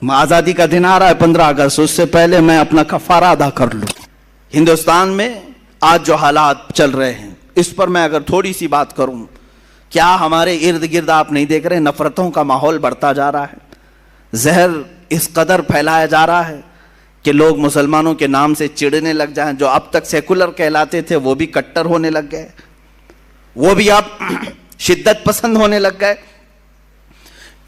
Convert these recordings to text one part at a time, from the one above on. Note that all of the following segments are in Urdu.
آزادی کا دن آ رہا ہے 15 اگست، اس سے پہلے میں اپنا کفارہ ادا کر لوں. ہندوستان میں آج جو حالات چل رہے ہیں اس پر میں اگر تھوڑی سی بات کروں، کیا ہمارے ارد گرد آپ نہیں دیکھ رہے نفرتوں کا ماحول بڑھتا جا رہا ہے، زہر اس قدر پھیلایا جا رہا ہے کہ لوگ مسلمانوں کے نام سے چڑنے لگ جائیں. جو اب تک سیکولر کہلاتے تھے وہ بھی کٹر ہونے لگ گئے، وہ بھی اب شدت پسند ہونے لگ گئے.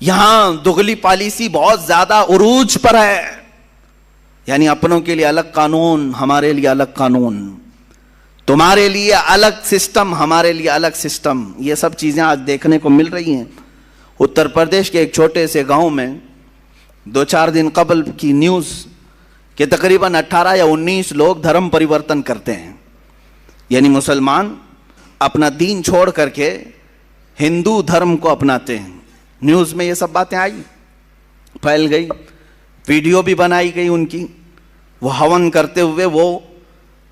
یہاں دغلی پالیسی بہت زیادہ عروج پر ہے، یعنی اپنوں کے لیے الگ قانون، ہمارے لیے الگ قانون، تمہارے لیے الگ سسٹم، ہمارے لیے الگ سسٹم. یہ سب چیزیں آج دیکھنے کو مل رہی ہیں. اتر پردیش کے ایک چھوٹے سے گاؤں میں 2-4 دن قبل کی نیوز کہ تقریباً 18 یا 19 لوگ دھرم پریورتن کرتے ہیں، یعنی مسلمان اپنا دین چھوڑ کر کے ہندو دھرم کو اپناتے ہیں. نیوز میں یہ سب باتیں آئی، پھیل گئی، ویڈیو بھی بنائی گئی ان کی. وہ ہون کرتے ہوئے، وہ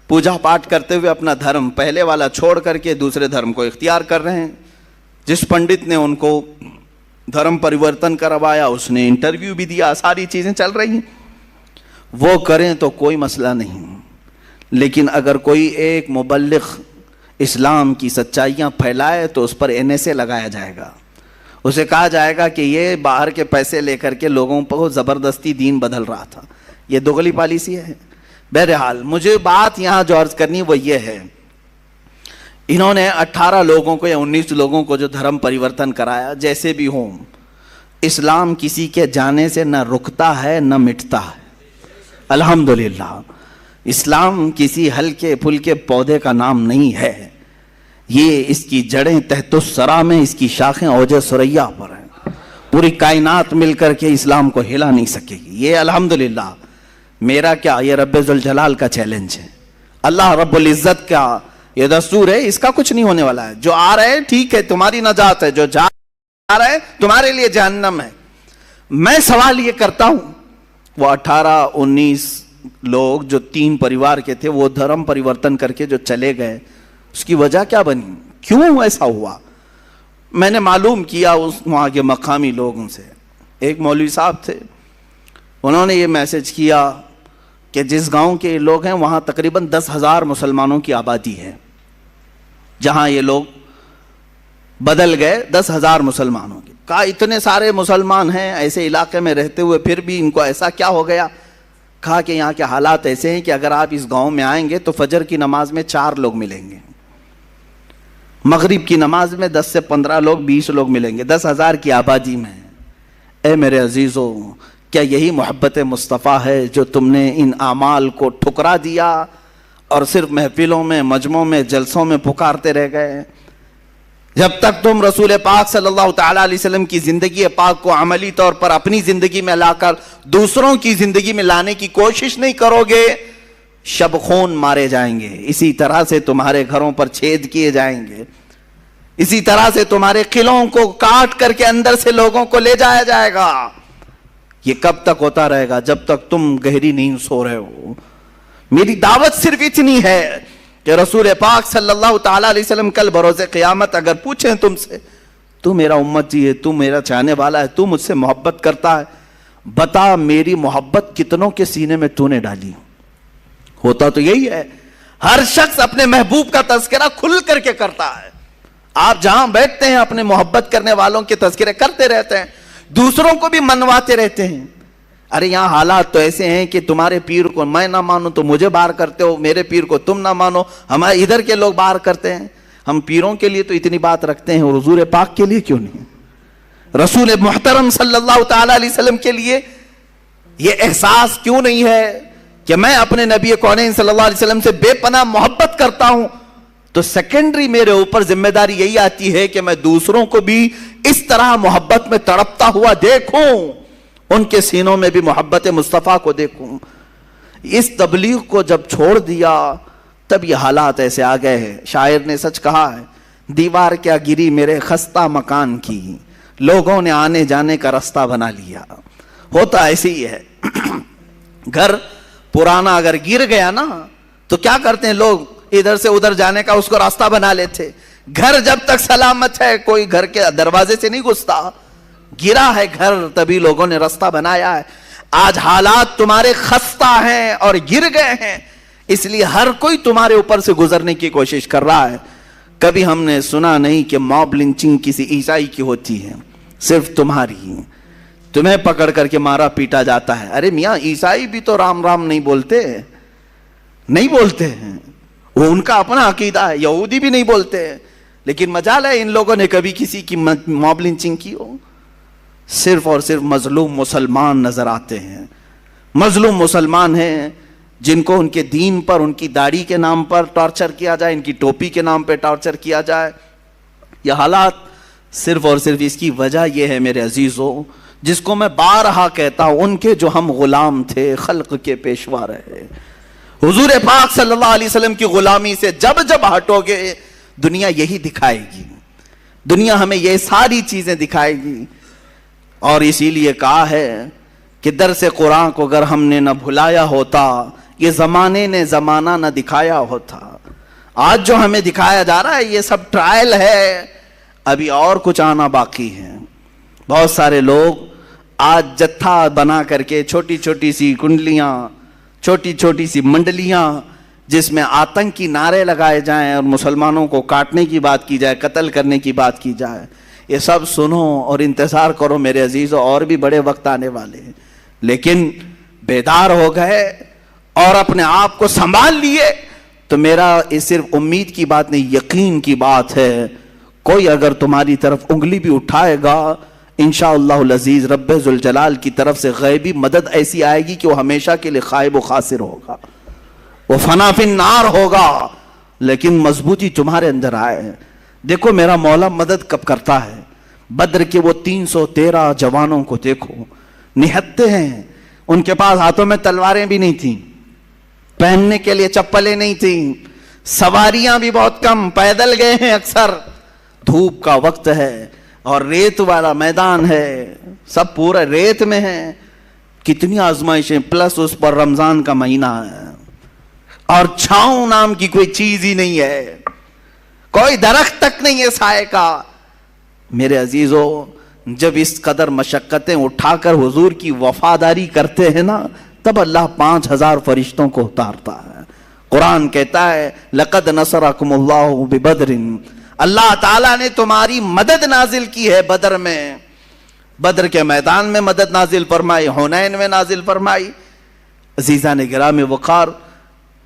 پوجا پاٹ کرتے ہوئے اپنا دھرم پہلے والا چھوڑ کر کے دوسرے دھرم کو اختیار کر رہے ہیں. جس پنڈت نے ان کو دھرم پریورتن کروایا اس نے انٹرویو بھی دیا، ساری چیزیں چل رہی ہیں. وہ کریں تو کوئی مسئلہ نہیں، لیکن اگر کوئی ایک مبلغ اسلام کی سچائیاں پھیلائے تو اس پر NSA لگایا جائے گا. اسے کہا جائے گا کہ یہ باہر کے پیسے لے کر کے لوگوں کو زبردستی دین بدل رہا تھا. یہ دغلی پالیسی ہے. بہرحال مجھے بات یہاں جو عرض کرنی وہ یہ ہے، انہوں نے 18 لوگوں کو یا 19 لوگوں کو جو دھرم پریورتن کرایا، جیسے بھی ہوں، اسلام کسی کے جانے سے نہ رکتا ہے نہ مٹتا ہے. الحمدللہ اسلام کسی ہلکے پھلکے پودے کا نام نہیں ہے. یہ اس کی جڑیں تحت الثری میں، اس کی شاخیں اوج ثریا پر ہیں. پوری کائنات مل کر کے اسلام کو ہلا نہیں سکے گی. یہ الحمدللہ میرا کیا، یہ رب ذوالجلال کا چیلنج ہے، اللہ رب العزت کا یہ دستور ہے. اس کا کچھ نہیں ہونے والا ہے. جو آ رہے ٹھیک ہے، تمہاری نجات ہے، جو جا رہا ہے تمہارے لیے جہنم ہے. میں سوال یہ کرتا ہوں، وہ 18-19 لوگ جو 3 پریوار کے تھے وہ دھرم پریورتن کر کے جو چلے گئے، اس کی وجہ کیا بنی، کیوں ایسا ہوا؟ میں نے معلوم کیا وہاں کے مقامی لوگوں سے. ایک مولوی صاحب تھے، انہوں نے یہ میسج کیا کہ جس گاؤں کے لوگ ہیں وہاں تقریباً 10,000 مسلمانوں کی آبادی ہے. جہاں یہ لوگ بدل گئے 10,000 مسلمانوں کی. کہا اتنے سارے مسلمان ہیں ایسے علاقے میں رہتے ہوئے پھر بھی ان کو ایسا کیا ہو گیا؟ کہا کہ یہاں کے حالات ایسے ہیں کہ اگر آپ اس گاؤں میں آئیں گے تو فجر کی نماز میں 4 لوگ ملیں گے، مغرب کی نماز میں 10 سے 15 لوگ، 20 لوگ ملیں گے 10,000 کی آبادی میں. اے میرے عزیزو، کیا یہی محبت مصطفیٰ ہے جو تم نے ان اعمال کو ٹھکرا دیا اور صرف محفلوں میں، مجمعوں میں، جلسوں میں پکارتے رہ گئے؟ جب تک تم رسول پاک صلی اللہ تعالیٰ علیہ وسلم کی زندگی پاک کو عملی طور پر اپنی زندگی میں لا کر دوسروں کی زندگی میں لانے کی کوشش نہیں کرو گے، شب خون مارے جائیں گے. اسی طرح سے تمہارے گھروں پر چھید کیے جائیں گے، اسی طرح سے تمہارے قلعوں کو کاٹ کر کے اندر سے لوگوں کو لے جایا جائے گا. یہ کب تک ہوتا رہے گا؟ جب تک تم گہری نیند سو رہے ہو. میری دعوت صرف اتنی ہے کہ رسول پاک صلی اللہ تعالیٰ علیہ وسلم کل بروز قیامت اگر پوچھیں تم سے، تو میرا امتی ہے، تو میرا چاہنے والا ہے، تو مجھ سے محبت کرتا ہے، بتا میری محبت کتنوں کے سینے میں تو نے ڈالی؟ ہوتا تو یہی ہے، ہر شخص اپنے محبوب کا تذکرہ کھل کر کے کرتا ہے. آپ جہاں بیٹھتے ہیں اپنے محبت کرنے والوں کے تذکرے کرتے رہتے ہیں، دوسروں کو بھی منواتے رہتے ہیں. ارے یہاں حالات تو ایسے ہیں کہ تمہارے پیر کو میں نہ مانوں تو مجھے باہر کرتے ہو، میرے پیر کو تم نہ مانو ہمارے ادھر کے لوگ باہر کرتے ہیں. ہم پیروں کے لیے تو اتنی بات رکھتے ہیں اور حضور پاک کے لیے کیوں نہیں؟ رسول محترم صلی اللہ تعالیٰ علیہ وسلم کے لیے یہ احساس کیوں نہیں ہے کہ میں اپنے نبی کونین صلی اللہ علیہ وسلم سے بے پناہ محبت کرتا ہوں؟ تو سیکنڈری میرے اوپر ذمہ داری یہی آتی ہے کہ میں دوسروں کو بھی اس طرح محبت میں تڑپتا ہوا دیکھوں، ان کے سینوں میں بھی محبت مصطفیٰ کو دیکھوں. اس تبلیغ کو جب چھوڑ دیا تب یہ حالات ایسے آ گئے ہیں. شاعر نے سچ کہا ہے، دیوار کیا گری میرے خستہ مکان کی، لوگوں نے آنے جانے کا راستہ بنا لیا. ہوتا ایسے ہی ہے. گھر پرانا اگر گر گیا نا تو کیا کرتے ہیں لوگ؟ ادھر سے ادھر جانے کا اس کو راستہ بنا لیتے. گھر جب تک سلامت ہے کوئی گھر کے دروازے سے نہیں گھستا. گرا ہے گھر تبھی لوگوں نے راستہ بنایا ہے. آج حالات تمہارے خستہ ہیں اور گر گئے ہیں، اس لیے ہر کوئی تمہارے اوپر سے گزرنے کی کوشش کر رہا ہے۔ کبھی ہم نے سنا نہیں کہ موب لنچنگ کسی عیسائی کی ہوتی ہے، صرف تمہاری، تمہیں پکڑ کر کے مارا پیٹا جاتا ہے۔ ارے میاں، عیسائی بھی تو رام رام نہیں بولتے ہیں، وہ ان کا اپنا عقیدہ ہے، یہودی بھی نہیں بولتے، لیکن مجال ہے ان لوگوں نے کبھی کسی کی موب لنچنگ کی ہو؟ صرف اور صرف مظلوم مسلمان نظر آتے ہیں، مظلوم مسلمان ہیں جن کو ان کے دین پر، ان کی داڑھی کے نام پر ٹارچر کیا جائے، ان کی ٹوپی کے نام پہ ٹارچر کیا جائے۔ یہ حالات صرف اور صرف اس کی وجہ یہ ہے میرے عزیزوں، جس کو میں بارہا کہتا ہوں، ان کے جو ہم غلام تھے، خلق کے پیشوا رہے۔ حضور پاک صلی اللہ علیہ وسلم کی غلامی سے جب ہٹو گے، دنیا یہی دکھائے گی، دنیا ہمیں یہ ساری چیزیں دکھائے گی۔ اور اسی لیے کہا ہے کہ درس قرآن کو اگر ہم نے نہ بھلایا ہوتا، یہ زمانے نے زمانہ نہ دکھایا ہوتا۔ آج جو ہمیں دکھایا جا رہا ہے یہ سب ٹرائل ہے، ابھی اور کچھ آنا باقی ہے۔ بہت سارے لوگ آج جتھا بنا کر کے چھوٹی چھوٹی سی کنڈلیاں، چھوٹی چھوٹی سی منڈلیاں، جس میں آتنکی نعرے لگائے جائیں اور مسلمانوں کو کاٹنے کی بات کی جائے، قتل کرنے کی بات کی جائے، یہ سب سنو اور انتظار کرو میرے عزیزوں، اور بھی بڑے وقت آنے والے ہیں۔ لیکن بیدار ہو گئے اور اپنے آپ کو سنبھال لیے تو میرا یہ صرف امید کی بات نہیں، یقین کی بات ہے، کوئی اگر تمہاری طرف انگلی بھی اٹھائے گا، انشاءاللہ العزیز رب ذوالجلال کی طرف سے غیبی مدد ایسی آئے گی کہ وہ ہمیشہ کے لیے خائب و خاسر ہوگا، وہ فنا فی النار ہوگا، لیکن مضبوطی تمہارے اندر آئے۔ دیکھو میرا مولا مدد کب کرتا ہے، بدر کے وہ 313 جوانوں کو دیکھو، نہتے ہیں، ان کے پاس ہاتھوں میں تلواریں بھی نہیں تھیں، پہننے کے لیے چپلیں نہیں تھیں، سواریاں بھی بہت کم، پیدل گئے ہیں اکثر، دھوپ کا وقت ہے اور ریت والا میدان ہے، سب پورا ریت میں ہے، کتنی آزمائشیں، پلس اس پر رمضان کا مہینہ ہے اور چھاؤں نام کی کوئی چیز ہی نہیں ہے، کوئی درخت تک نہیں ہے سائے کا۔ میرے عزیزو، جب اس قدر مشقتیں اٹھا کر حضور کی وفاداری کرتے ہیں نا، تب اللہ 5000 فرشتوں کو اتارتا ہے۔ قرآن کہتا ہے لَقَدْ نَصَرَكُمُ اللَّهُ بِبَدْرٍ، اللہ تعالیٰ نے تمہاری مدد نازل کی ہے بدر میں، بدر کے میدان میں مدد نازل فرمائی، حنین میں نازل فرمائی۔ عزیزان گرام وقار،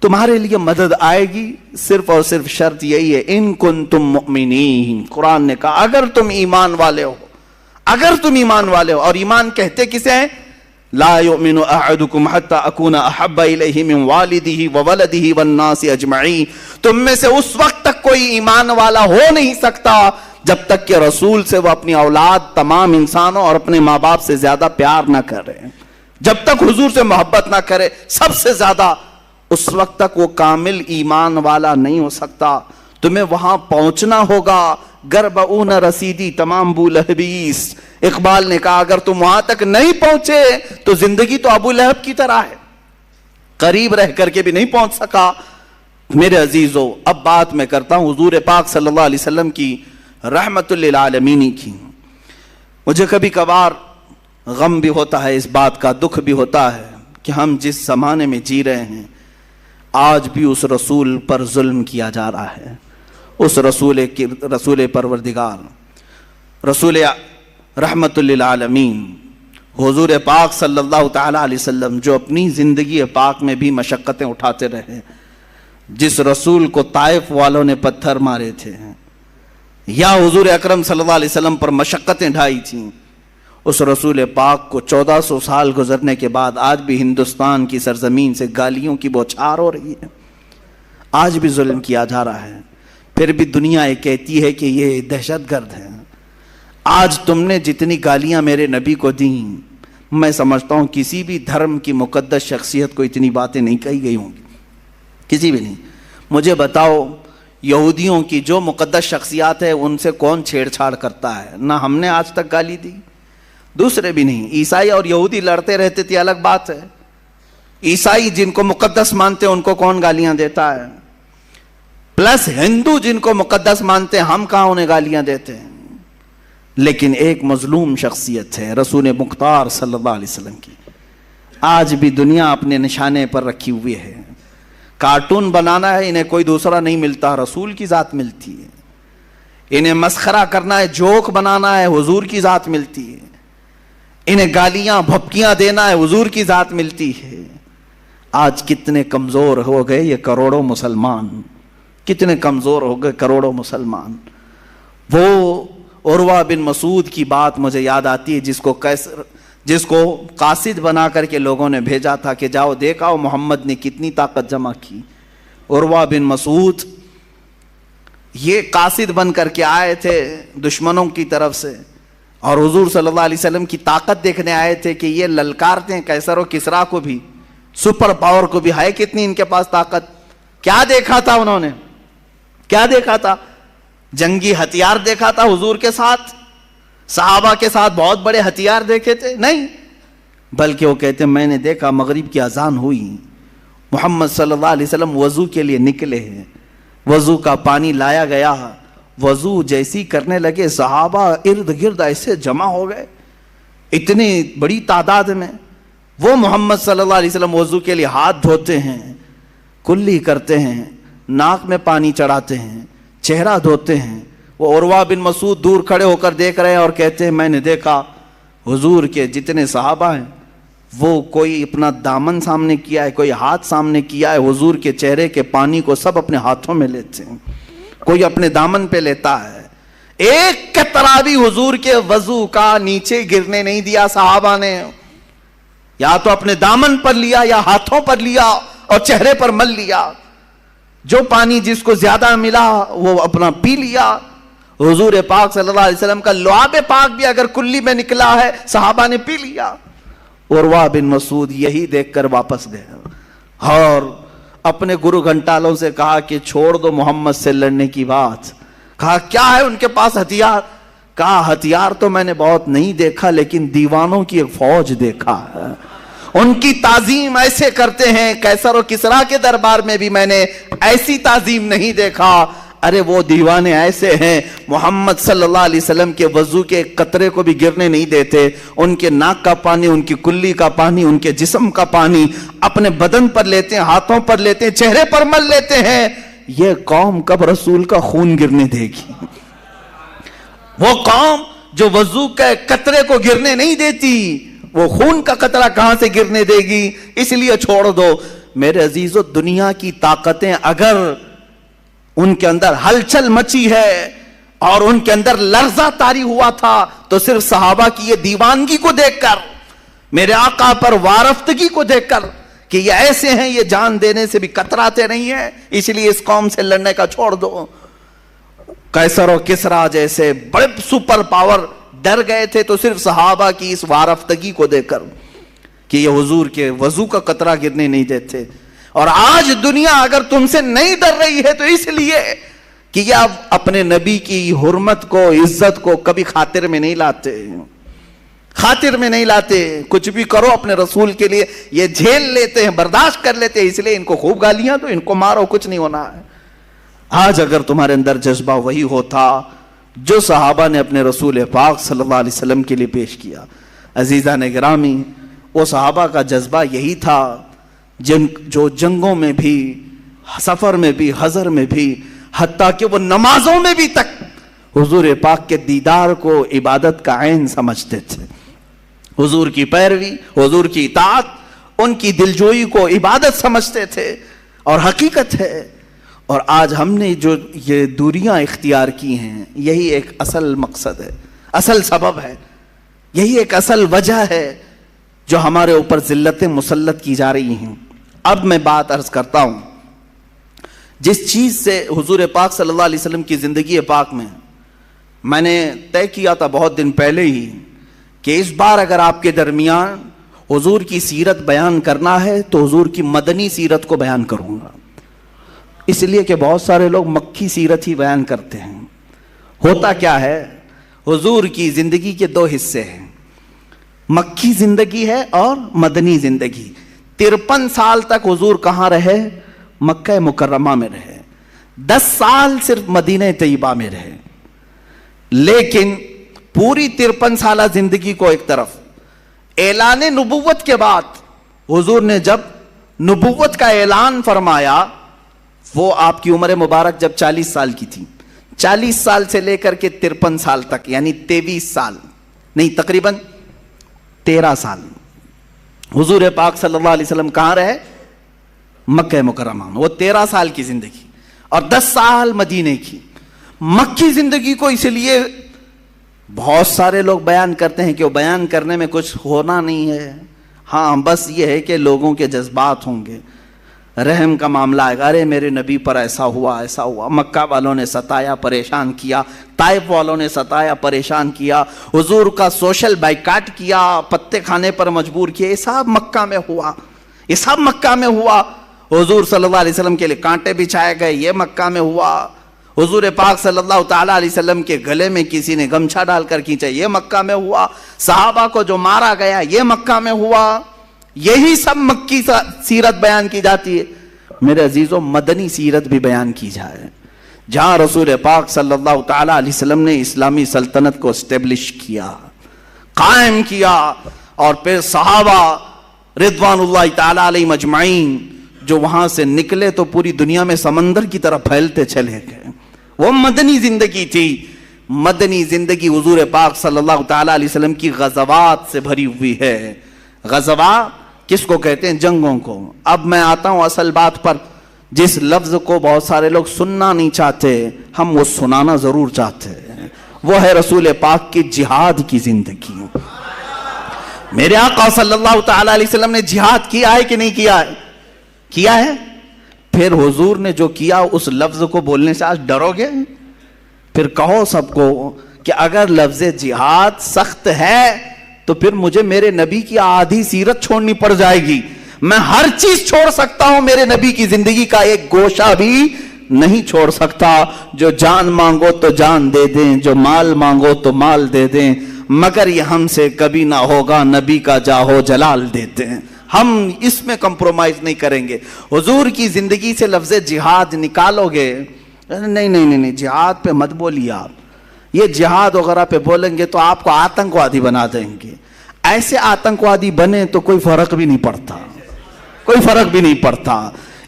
تمہارے لیے مدد آئے گی، صرف اور صرف شرط یہی ہے ان کنتم مؤمنین۔ قرآن نے کہا اگر تم ایمان والے ہو، اگر تم ایمان والے ہو، اور ایمان کہتے کسے ہیں؟ لا یؤمن احدکم حتی اکون احب الیہ من والدہ وولدہ والناس اجمعین، تم میں سے اس وقت تک کوئی ایمان والا ہو نہیں سکتا جب تک کہ رسول سے وہ اپنی اولاد، تمام انسانوں اور اپنے ماں باپ سے زیادہ پیار نہ کرے، جب تک حضور سے محبت نہ کرے سب سے زیادہ، اس وقت تک وہ کامل ایمان والا نہیں ہو سکتا۔ تمہیں وہاں پہنچنا ہوگا، گربعون رسیدی تمام ابو لہبیس۔ اقبال نے کہا اگر تم وہاں تک نہیں پہنچے تو زندگی تو ابو لہب کی طرح ہے، قریب رہ کر کے بھی نہیں پہنچ سکا۔ میرے عزیزو، اب بات میں کرتا ہوں حضور پاک صلی اللہ علیہ وسلم کی رحمت للعالمین کی۔ مجھے کبھی کبھار غم بھی ہوتا ہے اس بات کا، دکھ بھی ہوتا ہے کہ ہم جس زمانے میں جی رہے ہیں آج بھی اس رسول پر ظلم کیا جا رہا ہے، اس رسول پروردگار، رسول رحمت للعالمین، حضور پاک صلی اللہ تعالی علیہ وسلم، جو اپنی زندگی پاک میں بھی مشقتیں اٹھاتے رہے، جس رسول کو طائف والوں نے پتھر مارے تھے یا حضور اکرم صلی اللہ علیہ وسلم پر مشقتیں ڈھائی تھیں، اس رسول پاک کو 1400 سال گزرنے کے بعد آج بھی ہندوستان کی سرزمین سے گالیوں کی بوچھار ہو رہی ہے، آج بھی ظلم کیا جا رہا ہے، پھر بھی دنیا یہ کہتی ہے کہ یہ دہشت گرد ہے۔ آج تم نے جتنی گالیاں میرے نبی کو دیں، میں سمجھتا ہوں کسی بھی دھرم کی مقدس شخصیت کو اتنی باتیں نہیں کہی گئی ہوں گی، کسی بھی نہیں۔ مجھے بتاؤ یہودیوں کی جو مقدس شخصیات ہے ان سے کون چھیڑ چھاڑ کرتا ہے؟ نہ ہم نے آج تک گالی دی، دوسرے بھی نہیں۔ عیسائی اور یہودی لڑتے رہتے تھے، الگ بات ہے، عیسائی جن کو مقدس مانتے ہیں ان کو کون گالیاں دیتا ہے؟ پلس ہندو جن کو مقدس مانتے ہیں، ہم کہاں انہیں گالیاں دیتے ہیں؟ لیکن ایک مظلوم شخصیت ہے رسول مختار صلی اللہ علیہ وسلم کی، آج بھی دنیا اپنے نشانے پر رکھی ہوئی ہے. کارٹون بنانا ہے انہیں کوئی دوسرا نہیں ملتا, رسول کی ذات ملتی ہے. انہیں مسخرہ کرنا ہے, جوک بنانا ہے, حضور کی ذات ملتی ہے. انہیں گالیاں بھپکیاں دینا ہے, حضور کی ذات ملتی ہے. آج کتنے کمزور ہو گئے یہ کروڑوں مسلمان, کتنے کمزور ہو گئے کروڑوں مسلمان. وہ عروہ بن مسعود کی بات مجھے یاد آتی ہے, جس کو قاصد بنا کر کے لوگوں نے بھیجا تھا کہ جاؤ دیکھاؤ محمد نے کتنی طاقت جمع کی. عروہ بن مسعود یہ قاصد بن کر کے آئے تھے دشمنوں کی طرف سے, اور حضور صلی اللہ علیہ وسلم کی طاقت دیکھنے آئے تھے کہ یہ للکارتے ہیں کیسر و کسرا کو بھی, سپر پاور کو بھی, ہے کتنی ان کے پاس طاقت. کیا دیکھا تھا انہوں نے, کیا دیکھا تھا؟ جنگی ہتھیار دیکھا تھا حضور کے ساتھ, صحابہ کے ساتھ بہت بڑے ہتھیار دیکھے تھے؟ نہیں, بلکہ وہ کہتے ہیں میں نے دیکھا مغرب کی اذان ہوئی, محمد صلی اللہ علیہ وسلم وضو کے لیے نکلے ہیں, وضو کا پانی لایا گیا, وضو جیسی کرنے لگے صحابہ ارد گرد ایسے جمع ہو گئے اتنی بڑی تعداد میں. وہ محمد صلی اللہ علیہ وسلم وضو کے لیے ہاتھ دھوتے ہیں, کلی کرتے ہیں, ناک میں پانی چڑھاتے ہیں, چہرہ دھوتے ہیں. وہ عروہ بن مسعود دور کھڑے ہو کر دیکھ رہے ہیں اور کہتے ہیں میں نے دیکھا حضور کے جتنے صحابہ ہیں وہ کوئی اپنا دامن سامنے کیا ہے, کوئی ہاتھ سامنے کیا ہے, حضور کے چہرے کے پانی کو سب اپنے ہاتھوں میں لیتے ہیں, کوئی اپنے دامن پہ لیتا ہے. ایک قطرہ بھی حضور کے وضو کا نیچے گرنے نہیں دیا صحابہ نے, یا تو اپنے دامن پر لیا یا ہاتھوں پر لیا اور چہرے پر مل لیا. جو پانی جس کو زیادہ ملا وہ اپنا پی لیا. حضور پاک صلی اللہ علیہ وسلم کا لعاب پاک بھی اگر کلی میں نکلا ہے صحابہ نے پی لیا. عروہ بن مسعود یہی دیکھ کر واپس گئے اور اپنے گرو گھنٹالوں سے کہا کہ چھوڑ دو محمد سے لڑنے کی بات. کہا کیا ہے ان کے پاس ہتھیار؟ کہا ہتھیار تو میں نے بہت نہیں دیکھا لیکن دیوانوں کی ایک فوج دیکھا ہے, ان کی تعظیم ایسے کرتے ہیں, کیسر و کسرا کے دربار میں بھی میں نے ایسی تعظیم نہیں دیکھا. ارے وہ دیوانے ایسے ہیں محمد صلی اللہ علیہ وسلم کے وضو کے قطرے کو بھی گرنے نہیں دیتے, ان کے ناک کا پانی, ان کی کلی کا پانی, ان کے جسم کا پانی اپنے بدن پر لیتے ہیں, ہاتھوں پر لیتے ہیں, چہرے پر مل لیتے ہیں. یہ قوم کب رسول کا خون گرنے دے گی؟ وہ قوم جو وضو کے قطرے کو گرنے نہیں دیتی وہ خون کا قطرہ کہاں سے گرنے دے گی؟ اس لیے چھوڑ دو. میرے عزیزو, دنیا کی طاقتیں اگر ان کے اندر ہلچل مچی ہے اور ان کے اندر لرزہ طاری ہوا تھا تو صرف صحابہ کی یہ دیوانگی کو دیکھ کر, میرے آقا پر وارفتگی کو دیکھ کر کہ یہ ایسے ہیں, یہ جان دینے سے بھی کتراتے نہیں ہیں, اس لیے اس قوم سے لڑنے کا چھوڑ دو. قیصر و کسرا جیسے بڑے سپر پاور ڈر گئے تھے تو صرف صحابہ کی اس وارفتگی کو دیکھ کر کہ یہ حضور کے وضو کا قطرہ گرنے نہیں دیتے. اور آج دنیا اگر تم سے نہیں ڈر رہی ہے تو اس لیے کہ یہ اب اپنے نبی کی حرمت کو, عزت کو کبھی خاطر میں نہیں لاتے, خاطر میں نہیں لاتے. کچھ بھی کرو اپنے رسول کے لیے یہ جھیل لیتے ہیں, برداشت کر لیتے ہیں, اس لیے ان کو خوب گالیاں تو ان کو مارو, کچھ نہیں ہونا ہے. آج اگر تمہارے اندر جذبہ وہی ہوتا جو صحابہ نے اپنے رسول پاک صلی اللہ علیہ وسلم کے لیے پیش کیا. عزیزان گرامی, وہ صحابہ کا جذبہ یہی تھا جو جنگوں میں بھی, سفر میں بھی, حضر میں بھی, حتیٰ کہ وہ نمازوں میں بھی تک حضور پاک کے دیدار کو عبادت کا عین سمجھتے تھے. حضور کی پیروی, حضور کی اطاعت, ان کی دلجوئی کو عبادت سمجھتے تھے اور حقیقت ہے. اور آج ہم نے جو یہ دوریاں اختیار کی ہیں یہی ایک اصل مقصد ہے, اصل سبب ہے, یہی ایک اصل وجہ ہے جو ہمارے اوپر ذلتیں مسلط کی جا رہی ہیں. اب میں بات عرض کرتا ہوں, جس چیز سے حضور پاک صلی اللہ علیہ وسلم کی زندگی پاک میں نے طے کیا تھا بہت دن پہلے ہی کہ اس بار اگر آپ کے درمیان حضور کی سیرت بیان کرنا ہے تو حضور کی مدنی سیرت کو بیان کروں گا. اس لیے کہ بہت سارے لوگ مکی سیرت ہی بیان کرتے ہیں. ہوتا کیا ہے, حضور کی زندگی کے دو حصے ہیں, مکی زندگی ہے اور مدنی زندگی. 53 سال تک حضور کہاں رہے؟ مکہ مکرمہ میں رہے. 10 سال صرف مدینہ طیبہ میں رہے. لیکن پوری 53 سالہ زندگی کو ایک طرف, اعلان نبوت کے بعد حضور نے جب نبوت کا اعلان فرمایا، وہ آپ کی عمر مبارک جب 40 سال کی تھی، 40 سال سے لے کر کے 53 سال تک، یعنی 23 سال نہیں، تقریباً 13 سال حضور پاک صلی اللہ علیہ وسلم کہاں رہے؟ مکہ مکرمہ میں. وہ 13 سال کی زندگی اور 10 سال مدینے کی. مکی زندگی کو اس لیے بہت سارے لوگ بیان کرتے ہیں کہ وہ بیان کرنے میں کچھ ہونا نہیں ہے، ہاں بس یہ ہے کہ لوگوں کے جذبات ہوں گے، رحم کا معاملہ آئے گا، ارے میرے نبی پر ایسا ہوا ایسا ہوا، مکہ والوں نے ستایا پریشان کیا، طائف والوں نے ستایا پریشان کیا، حضور کا سوشل بائیکاٹ کیا، پتے کھانے پر مجبور کیا، یہ سب مکہ میں ہوا، یہ سب مکہ میں ہوا. حضور صلی اللہ علیہ وسلم کے لیے کانٹے بچھائے گئے، یہ مکہ میں ہوا. حضور پاک صلی اللہ تعالیٰ علیہ وسلم کے گلے میں کسی نے گمچھا ڈال کر کھینچا، یہ مکہ میں ہوا. صحابہ کو جو مارا گیا یہ مکہ میں ہوا. یہی سب مکی سیرت بیان کی جاتی ہے. میرے عزیزوں، مدنی سیرت بھی بیان کی جائے، جہاں رسول پاک صلی اللہ تعالیٰ علیہ وسلم نے اسلامی سلطنت کو اسٹیبلش کیا، قائم کیا، اور پھر صحابہ رضوان اللہ تعالیٰ علیہ مجمعین جو وہاں سے نکلے تو پوری دنیا میں سمندر کی طرح پھیلتے چلے گئے. وہ مدنی زندگی تھی. مدنی زندگی حضور پاک صلی اللہ تعالیٰ علیہ وسلم کی غزوات سے بھری ہوئی ہے. غزوات کس کو کہتے ہیں؟ جنگوں کو. اب میں آتا ہوں اصل بات پر، جس لفظ کو بہت سارے لوگ سننا نہیں چاہتے، ہم وہ سنانا ضرور چاہتے ہیں. وہ ہے رسول پاک کی جہاد کی زندگی. میرے آقا صلی اللہ تعالیٰ علیہ وسلم نے جہاد کیا ہے کہ نہیں کیا ہے؟ کیا ہے. پھر حضور نے جو کیا اس لفظ کو بولنے سے آج ڈرو گے؟ پھر کہو سب کو کہ اگر لفظ جہاد سخت ہے تو پھر مجھے میرے نبی کی آدھی سیرت چھوڑنی پڑ جائے گی. میں ہر چیز چھوڑ سکتا ہوں، میرے نبی کی زندگی کا ایک گوشہ بھی نہیں چھوڑ سکتا. جو جان مانگو تو جان دے دیں، جو مال مانگو تو مال دے دیں، مگر یہ ہم سے کبھی نہ ہوگا، نبی کا جاہو جلال دیتے ہیں. ہم اس میں کمپرومائز نہیں کریں گے. حضور کی زندگی سے لفظ جہاد نکالو گے، نہیں نہیں نہیں، جہاد پہ مت بولیے آپ. یہ جہاد وغیرہ پہ بولیں گے تو آپ کو آتنکوادی بنا دیں گے. ایسے آتنکوادی بنے تو کوئی فرق بھی نہیں پڑتا، کوئی فرق بھی نہیں پڑتا.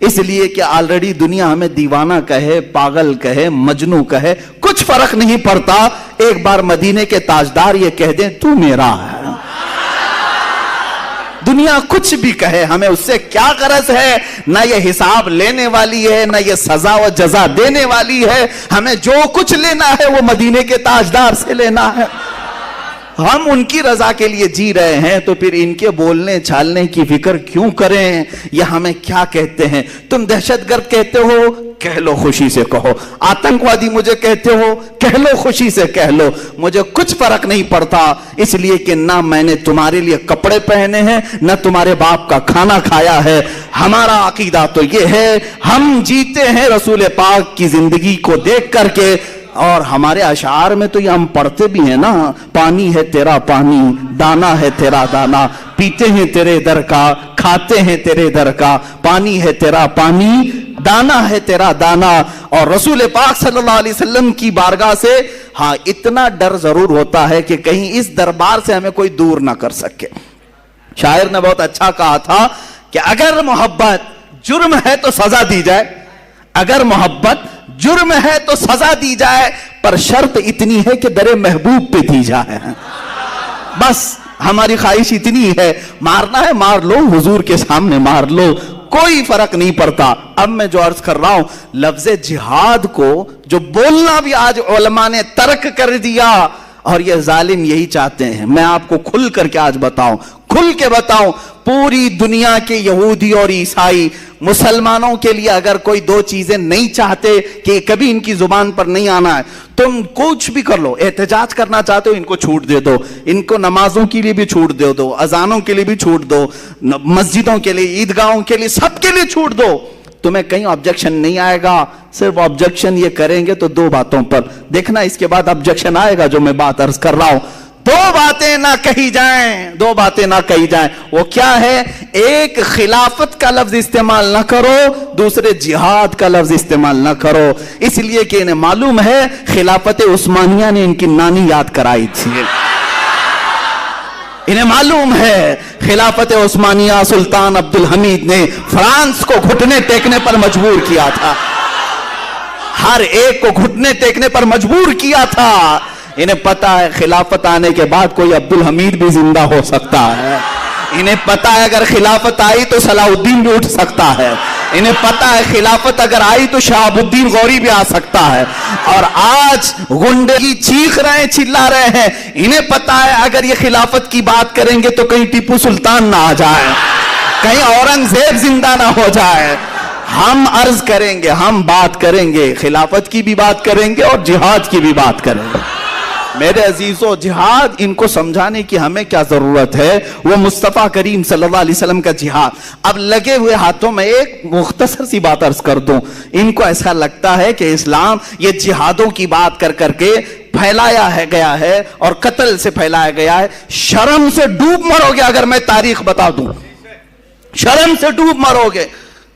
اس لیے کہ آلریڈی دنیا ہمیں دیوانہ کہے، پاگل کہے، مجنوں کہے، کچھ فرق نہیں پڑتا. ایک بار مدینے کے تاجدار یہ کہہ دیں تو میرا ہے، دنیا کچھ بھی کہے، ہمیں اس سے کیا غرض ہے؟ نہ یہ حساب لینے والی ہے، نہ یہ سزا و جزا دینے والی ہے. ہمیں جو کچھ لینا ہے وہ مدینے کے تاجدار سے لینا ہے. ہم ان کی رضا کے لیے جی رہے ہیں تو پھر ان کے بولنے چھالنے کی فکر کیوں کریں؟ یہ ہمیں کیا کہتے ہیں؟ تم دہشت گرد کہتے ہو، کہہ لو، خوشی سے کہو. آتنکوادی مجھے کہتے ہو، کہہ لو، خوشی سے کہہ لو. مجھے کچھ فرق نہیں پڑتا، اس لیے کہ نہ میں نے تمہارے لیے کپڑے پہنے ہیں، نہ تمہارے باپ کا کھانا کھایا ہے. ہمارا عقیدہ تو یہ ہے، ہم جیتے ہیں رسول پاک کی زندگی کو دیکھ کر کے. اور ہمارے اشعار میں تو یہ ہم پڑھتے بھی ہیں نا، پانی ہے تیرا پانی، دانا ہے تیرا دانا، پیتے ہیں تیرے در کا، کھاتے ہیں تیرے در کا، پانی ہے تیرا پانی، دانا ہے تیرا دانا. اور رسول پاک صلی اللہ علیہ وسلم کی بارگاہ سے ہاں اتنا ڈر ضرور ہوتا ہے کہ کہیں اس دربار سے ہمیں کوئی دور نہ کر سکے. شاعر نے بہت اچھا کہا تھا کہ اگر محبت جرم ہے تو سزا دی جائے، اگر محبت جرم ہے تو سزا دی جائے، پر شرط اتنی ہے کہ در محبوب پہ دی جائے. بس ہماری خواہش اتنی ہے، مارنا ہے مار لو، حضور کے سامنے مار لو، کوئی فرق نہیں پڑتا. اب میں جو عرض کر رہا ہوں، لفظ جہاد کو جو بولنا بھی آج علماء نے ترک کر دیا، اور یہ ظالم یہی چاہتے ہیں. میں آپ کو کھل کر کے آج بتاؤں، کھل کے بتاؤں، پوری دنیا کے یہودی اور عیسائی مسلمانوں کے لیے اگر کوئی دو چیزیں نہیں چاہتے کہ کبھی ان کی زبان پر نہیں آنا ہے، تم کچھ بھی کر لو. احتجاج کرنا چاہتے ہو، ان کو چھوٹ دے دو، ان کو نمازوں کے لیے بھی چھوٹ دے دو، اذانوں کے لیے بھی چھوٹ دو، مسجدوں کے لیے، عیدگاہوں کے لیے، سب کے لیے چھوٹ دو. تمہیں کہیں آبجیکشن نہیں آئے گا. صرف آبجیکشن یہ کریں گے تو دو باتوں پر، دیکھنا اس کے بعد آبجیکشن آئے گا جو میں بات عرض کر رہا ہوں. دو باتیں نہ کہی جائیں، دو باتیں نہ کہی جائیں. وہ کیا ہے؟ ایک خلافت کا لفظ استعمال نہ کرو، دوسرے جہاد کا لفظ استعمال نہ کرو. اس لیے کہ انہیں معلوم ہے خلافت عثمانیہ نے ان کی نانی یاد کرائی تھی. انہیں معلوم ہے خلافت عثمانیہ سلطان عبد الحمید نے فرانس کو گھٹنے ٹیکنے پر مجبور کیا تھا، ہر ایک کو گھٹنے ٹیکنے پر مجبور کیا تھا۔ انہیں پتا ہے خلافت آنے کے بعد کوئی عبد الحمید بھی زندہ ہو سکتا ہے، انہیں پتا ہے اگر خلافت آئی تو صلاح الدین بھی اٹھ سکتا ہے، انہیں پتا ہے خلافت اگر آئی تو شہاب الدین غوری بھی آ سکتا ہے، اور آج غنڈے چیخ رہے ہیں، چلا رہے ہیں، انہیں پتا ہے اگر یہ خلافت کی بات کریں گے تو کہیں ٹیپو سلطان نہ آ جائے، کہیں اورنگزیب زندہ نہ ہو جائے۔ ہم عرض کریں گے، ہم بات کریں گے، خلافت کی بھی بات کریں گے اور جہاد کی بھی بات کریں گے۔ میرے عزیزو، جہاد ان کو سمجھانے کی ہمیں کیا ضرورت ہے، وہ مصطفیٰ کریم صلی اللہ علیہ وسلم کا جہاد۔ اب لگے ہوئے ہاتھوں میں ایک مختصر سی بات عرض کر دوں، ان کو ایسا لگتا ہے کہ اسلام یہ جہادوں کی بات کر کر کے پھیلایا ہے گیا ہے اور قتل سے پھیلایا گیا ہے۔ شرم سے ڈوب مرو گے اگر میں تاریخ بتا دوں، شرم سے ڈوب مرو گے۔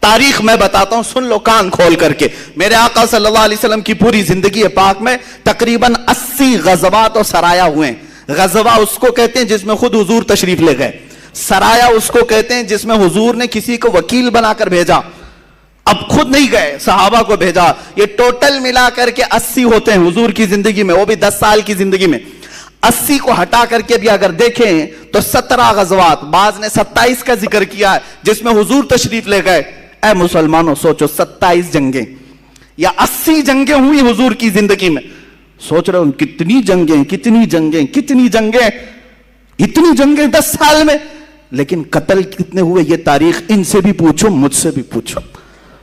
تاریخ میں بتاتا ہوں، سن لو کان کھول کر کے۔ میرے آقا صلی اللہ علیہ وسلم کی پوری زندگی پاک میں تقریباً 80 غزوات اور سرایا ہوئے ہیں۔ غزوہ اس کو کہتے ہیں جس میں خود حضور تشریف لے گئے، سرایا اس کو کہتے ہیں جس میں حضور نے کسی کو وکیل بنا کر بھیجا، اب خود نہیں گئے، صحابہ کو بھیجا۔ یہ ٹوٹل ملا کر کے 80 ہوتے ہیں حضور کی زندگی میں، وہ بھی 10 سال کی زندگی میں۔ 80 کو ہٹا کر کے بھی اگر دیکھیں تو 17 غزوات، بعض نے 27 کا ذکر کیا ہے جس میں حضور تشریف لے گئے۔ اے مسلمانوں سوچو، 27 جنگیں یا 80 جنگیں ہوئی حضور کی زندگی میں۔ سوچ رہے ہوں کتنی جنگیں، کتنی جنگیں، کتنی جنگیں، اتنی جنگیں 10 سال میں، لیکن قتل کتنے ہوئے یہ تاریخ ان سے بھی پوچھو، مجھ سے بھی پوچھو۔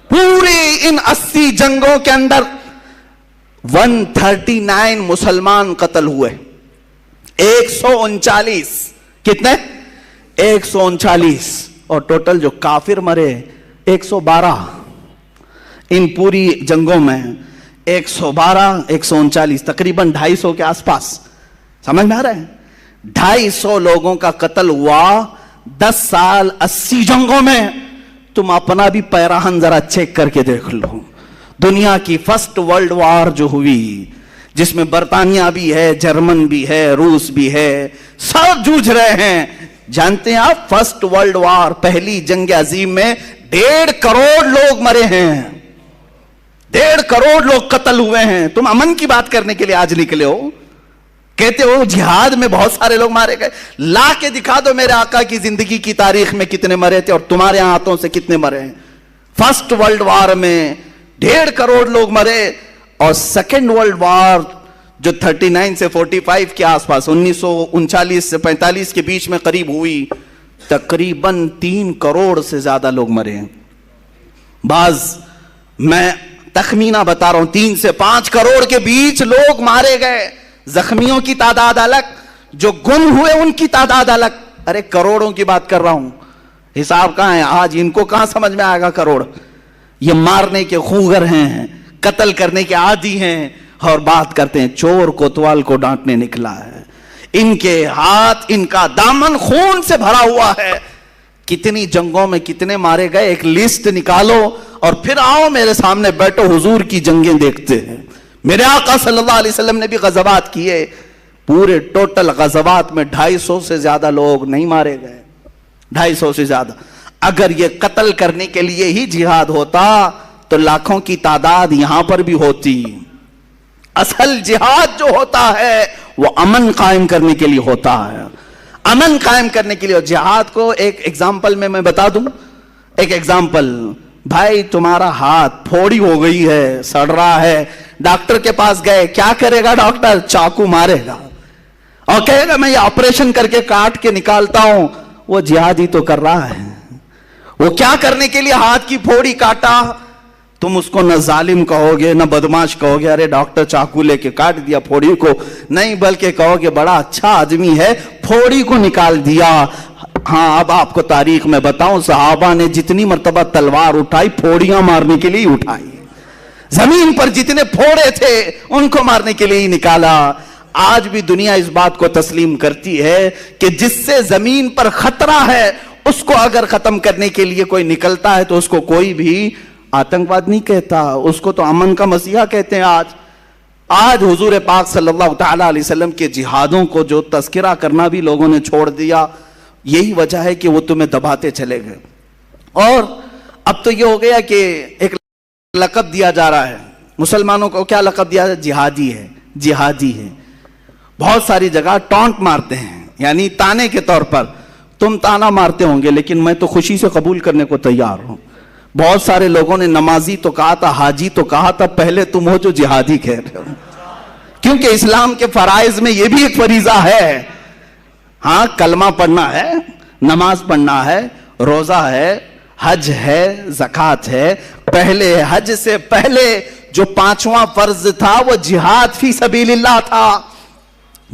پوری ان 80 جنگوں کے اندر 139 مسلمان قتل ہوئے، 139 کتنے؟ 139، اور ٹوٹل جو کافر مرے 112۔ ان پوری جنگوں میں 112 139 تقریباً 250 کے آس پاس، سمجھ میں آ رہا ہے؟ 250 لوگوں کا قتل ہوا 10 سال 80 جنگوں میں۔ تم اپنا بھی پیراہن ذرا چیک کر کے دیکھ لو۔ دنیا کی فرسٹ ورلڈ وار جو ہوئی، جس میں برطانیہ بھی ہے، جرمن بھی ہے، روس بھی ہے، سب جوجھ رہے ہیں۔ جانتے ہیں آپ فرسٹ ورلڈ وار، پہلی جنگ عظیم میں 1.5 کروڑ لوگ مرے ہیں، 1.5 کروڑ لوگ قتل ہوئے ہیں۔ تم امن کی بات کرنے کے لیے آج نکلے ہو، کہتے ہو جہاد میں بہت سارے لوگ مارے گئے۔ لا کے دکھا دو میرے آقا کی زندگی کی تاریخ میں کتنے مرے تھے اور تمہارے ہاتھوں سے کتنے مرے ہیں۔ فرسٹ ورلڈ وار میں 1.5 کروڑ لوگ مرے، اور سیکنڈ ورلڈ وار جو 39 سے 45 کے آس پاس، 1939 سے 45 کے بیچ میں قریب ہوئی، تقریباً 3 کروڑ سے زیادہ لوگ مرے ہیں۔ بعض میں تخمینہ بتا رہا ہوں 3 سے 5 کروڑ کے بیچ لوگ مارے گئے۔ زخمیوں کی تعداد الگ، جو گم ہوئے ان کی تعداد الگ۔ ارے کروڑوں کی بات کر رہا ہوں، حساب کہاں ہے آج؟ ان کو کہاں سمجھ میں آئے گا کروڑ؟ یہ مارنے کے خوگر ہیں، قتل کرنے کے عادی ہیں، اور بات کرتے ہیں چور کوتوال کو ڈانٹنے نکلا ہے۔ ان کے ہاتھ، ان کا دامن خون سے بھرا ہوا ہے۔ کتنی جنگوں میں کتنے مارے گئے، ایک لسٹ نکالو اور پھر آؤ میرے سامنے بیٹھو، حضور کی جنگیں دیکھتے ہیں۔ میرے آقا صلی اللہ علیہ وسلم نے بھی غزوات کیے، پورے ٹوٹل غزوات میں 250 سے زیادہ لوگ نہیں مارے گئے، 250 سے زیادہ۔ اگر یہ قتل کرنے کے لیے ہی جہاد ہوتا تو لاکھوں کی تعداد یہاں پر بھی ہوتی۔ اصل جہاد جو ہوتا ہے وہ امن قائم کرنے کے لیے ہوتا ہے، امن قائم کرنے کے لیے۔ اور جہاد کو ایک ایگزامپل میں بتا دوں، ایک ایگزامپل۔ بھائی تمہارا ہاتھ پھوڑی ہو گئی ہے، سڑ رہا ہے، ڈاکٹر کے پاس گئے، کیا کرے گا ڈاکٹر؟ چاقو مارے گا اور کہے گا میں یہ آپریشن کر کے کاٹ کے نکالتا ہوں۔ وہ جہاد ہی تو کر رہا ہے۔ وہ کیا کرنے کے لیے ہاتھ کی پھوڑی کاٹا؟ تم اس کو نہ ظالم کہو گے نہ بدماش کہو گے، ارے ڈاکٹر چاقو لے کے کاٹ دیا پھوڑی کو، نہیں، بلکہ کہو گے بڑا اچھا آدمی ہے، پھوڑی کو نکال دیا۔ ہاں اب آپ کو تاریخ میں بتاؤں، صحابہ نے جتنی مرتبہ تلوار اٹھائی پھوڑیاں مارنے کے لیے اٹھائی، زمین پر جتنے پھوڑے تھے ان کو مارنے کے لیے ہی نکالا۔ آج بھی دنیا اس بات کو تسلیم کرتی ہے کہ جس سے زمین پر خطرہ ہے اس کو اگر ختم کرنے کے لیے کوئی نکلتا ہے تو اس کو کوئی بھی آتنکواد نہیں کہتا، اس کو تو امن کا مسیحا کہتے ہیں۔ آج آج حضور پاک صلی اللہ تعالیٰ علیہ وسلم کے جہادوں کو جو تذکرہ کرنا بھی لوگوں نے چھوڑ دیا، یہی وجہ ہے کہ وہ تمہیں دباتے چلے گئے. اور اب تو یہ ہو گیا کہ ایک لقب دیا جا رہا ہے مسلمانوں کو. کیا لقب دیا؟ جہادی ہے، جہادی ہے. بہت ساری جگہ ٹونٹ مارتے ہیں، یعنی تانے کے طور پر. تم تانا مارتے ہوں گے لیکن میں تو خوشی سے قبول کرنے کو تیار ہوں. بہت سارے لوگوں نے نمازی تو کہا تھا، حاجی تو کہا تھا، پہلے تم ہو جو جہادی کہہ رہے ہو، کیونکہ اسلام کے فرائض میں یہ بھی ایک فریضہ ہے. ہاں، کلمہ پڑھنا ہے، نماز پڑھنا ہے، روزہ ہے، حج ہے، زکوٰۃ ہے. پہلے حج سے پہلے جو 5واں فرض تھا وہ جہاد فی سبیل اللہ تھا.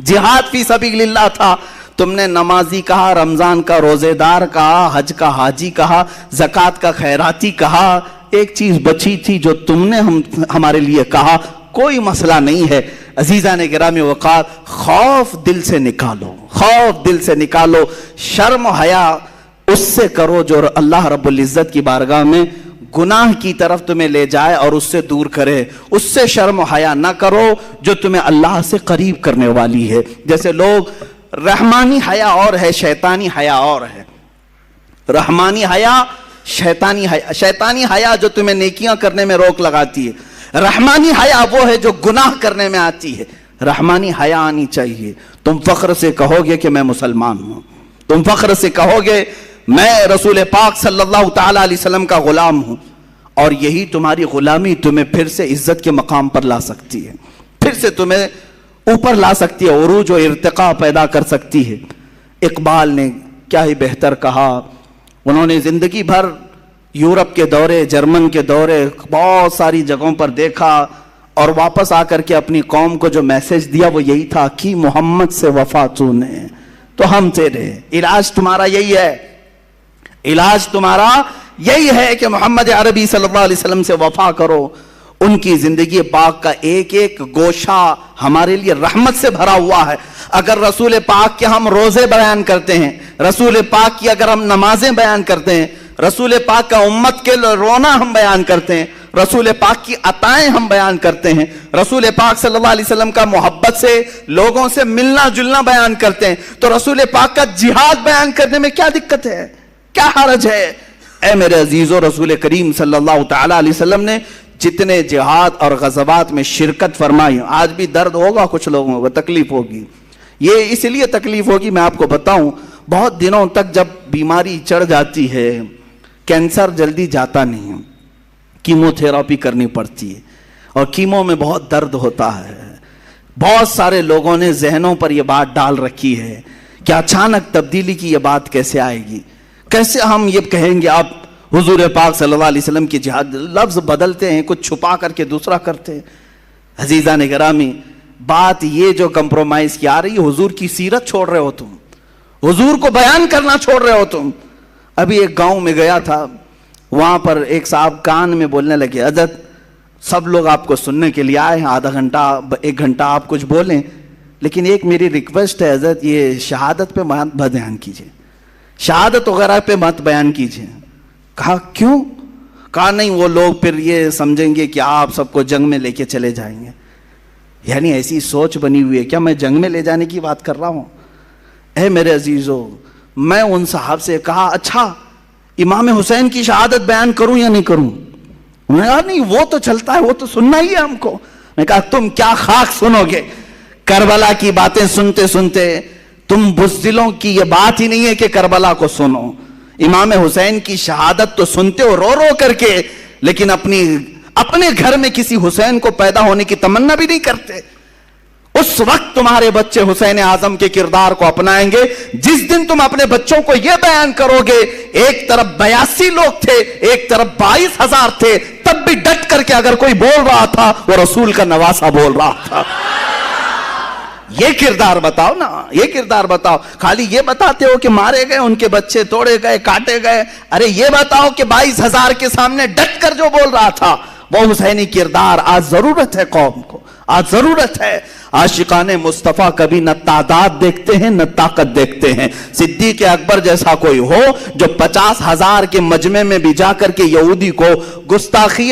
جہاد فی سبیل اللہ تھا. تم نے نمازی کہا، رمضان کا روزے دار کہا، حج کا حاجی کہا، زکوٰۃ کا خیراتی کہا. ایک چیز بچی تھی جو تم نے ہمارے لیے کہا، کوئی مسئلہ نہیں ہے. عزیزان گرامی وقار، خوف دل سے نکالو، خوف دل سے نکالو. شرم و حیا اس سے کرو جو اللہ رب العزت کی بارگاہ میں گناہ کی طرف تمہیں لے جائے اور اس سے دور کرے. اس سے شرم و حیا نہ کرو جو تمہیں اللہ سے قریب کرنے والی ہے. جیسے لوگ رحمانی حیا اور ہے، شیطانی حیا اور ہے. رحمانی حیا، شیطانی حیا. شیطانی حیا جو تمہیں نیکیاں کرنے میں روک لگاتی ہے. رحمانی حیا وہ ہے جو گناہ کرنے میں آتی ہے. رحمانی حیا آنی چاہیے. تم فخر سے کہو گے کہ میں مسلمان ہوں، تم فخر سے کہو گے میں رسول پاک صلی اللہ تعالیٰ علیہ وسلم کا غلام ہوں. اور یہی تمہاری غلامی تمہیں پھر سے عزت کے مقام پر لا سکتی ہے، پھر سے تمہیں اوپر لا سکتی ہے، عروج و ارتقاء پیدا کر سکتی ہے. اقبال نے کیا ہی بہتر کہا. انہوں نے زندگی بھر یورپ کے دورے، جرمن کے دورے، بہت ساری جگہوں پر دیکھا، اور واپس آ کر کے اپنی قوم کو جو میسج دیا وہ یہی تھا کہ محمد سے وفا تو نے تو ہم تیرے. علاج تمہارا یہی ہے، علاج تمہارا یہی ہے کہ محمد عربی صلی اللہ علیہ وسلم سے وفا کرو. ان کی زندگی پاک کا ایک ایک گوشہ ہمارے لیے رحمت سے بھرا ہوا ہے. اگر رسول پاک کے ہم روزے بیان کرتے ہیں، رسول پاک کی اگر ہم نمازیں بیان کرتے ہیں، رسول پاک کا امت کے رونا ہم بیان کرتے ہیں، رسول پاک کی عطائیں ہم بیان کرتے ہیں، رسول پاک صلی اللہ علیہ وسلم کا محبت سے لوگوں سے ملنا جلنا بیان کرتے ہیں، تو رسول پاک کا جہاد بیان کرنے میں کیا دقت ہے، کیا حرج ہے؟ اے میرے عزیزو، رسول کریم صلی اللہ تعالیٰ علیہ وسلم نے جتنے جہاد اور غزوات میں شرکت فرمائی، آج بھی درد ہوگا کچھ لوگوں کو، تکلیف ہوگی. یہ اس لیے تکلیف ہوگی، میں آپ کو بتاؤں، بہت دنوں تک جب بیماری چڑھ جاتی ہے، کینسر جلدی جاتا نہیں، کیمو تھراپی کرنی پڑتی ہے، اور کیمو میں بہت درد ہوتا ہے. بہت سارے لوگوں نے ذہنوں پر یہ بات ڈال رکھی ہے کہ اچانک تبدیلی کی یہ بات کیسے آئے گی، کیسے ہم یہ کہیں گے آپ حضور پاک صلی اللہ علیہ وسلم کی جہاد. لفظ بدلتے ہیں، کچھ چھپا کر کے دوسرا کرتے ہیں. عزیزان گرامی، بات یہ جو کمپرومائز کی آ رہی ہے، حضور کی سیرت چھوڑ رہے ہو تم، حضور کو بیان کرنا چھوڑ رہے ہو تم. ابھی ایک گاؤں میں گیا تھا، وہاں پر ایک صاحب کان میں بولنے لگے، حضرت سب لوگ آپ کو سننے کے لیے آئے ہیں، آدھا گھنٹہ 1 گھنٹہ آپ کچھ بولیں، لیکن ایک میری ریکویسٹ ہے حضرت، یہ شہادت پہ مت بیان کیجئے، شہادت وغیرہ پہ مت بیان کیجئے. کہا کیوں؟ کہا نہیں، وہ لوگ پھر یہ سمجھیں گے کہ آپ سب کو جنگ میں لے کے چلے جائیں گے. یعنی ایسی سوچ بنی ہوئی ہے. کیا میں جنگ میں لے جانے کی بات کر رہا ہوں؟ اے میرے عزیزو، میں ان صاحب سے کہا اچھا امام حسین کی شہادت بیان کروں یا نہیں کروں؟ انہوں نے کہا نہیں، وہ تو چلتا ہے، وہ تو سننا ہی ہے ہم کو. میں کہا تم کیا خاک سنو گے؟ کربلا کی باتیں سنتے سنتے تم بزدلوں کی یہ بات ہی نہیں ہے کہ کربلا کو سنو. امام حسین کی شہادت تو سنتے ہو رو رو کر کے، لیکن اپنے گھر میں کسی حسین کو پیدا ہونے کی تمنا بھی نہیں کرتے. اس وقت تمہارے بچے حسین اعظم کے کردار کو اپنائیں گے جس دن تم اپنے بچوں کو یہ بیان کرو گے ایک طرف 82 لوگ تھے، ایک طرف 22,000 تھے، تب بھی ڈٹ کر کے اگر کوئی بول رہا تھا وہ رسول کا نواسہ بول رہا تھا. یہ کردار بتاؤ نا، یہ کردار بتاؤ. خالی یہ بتاتے ہو کہ مارے گئے، ان کے بچے توڑے گئے، کاٹے گئے. ارے یہ بتاؤ کہ 22,000 کے سامنے ڈٹ کر جو بول رہا تھا وہ حسینی کردار. آج ضرورت ہے قوم کو، آج ضرورت ہے. عاشقان مصطفیٰ کبھی نہ تعداد دیکھتے ہیں نہ طاقت دیکھتے ہیں. صدیق اکبر جیسا کوئی ہو جو 50,000 کے مجمع میں بھی جا کر کے یہودی کو گستاخی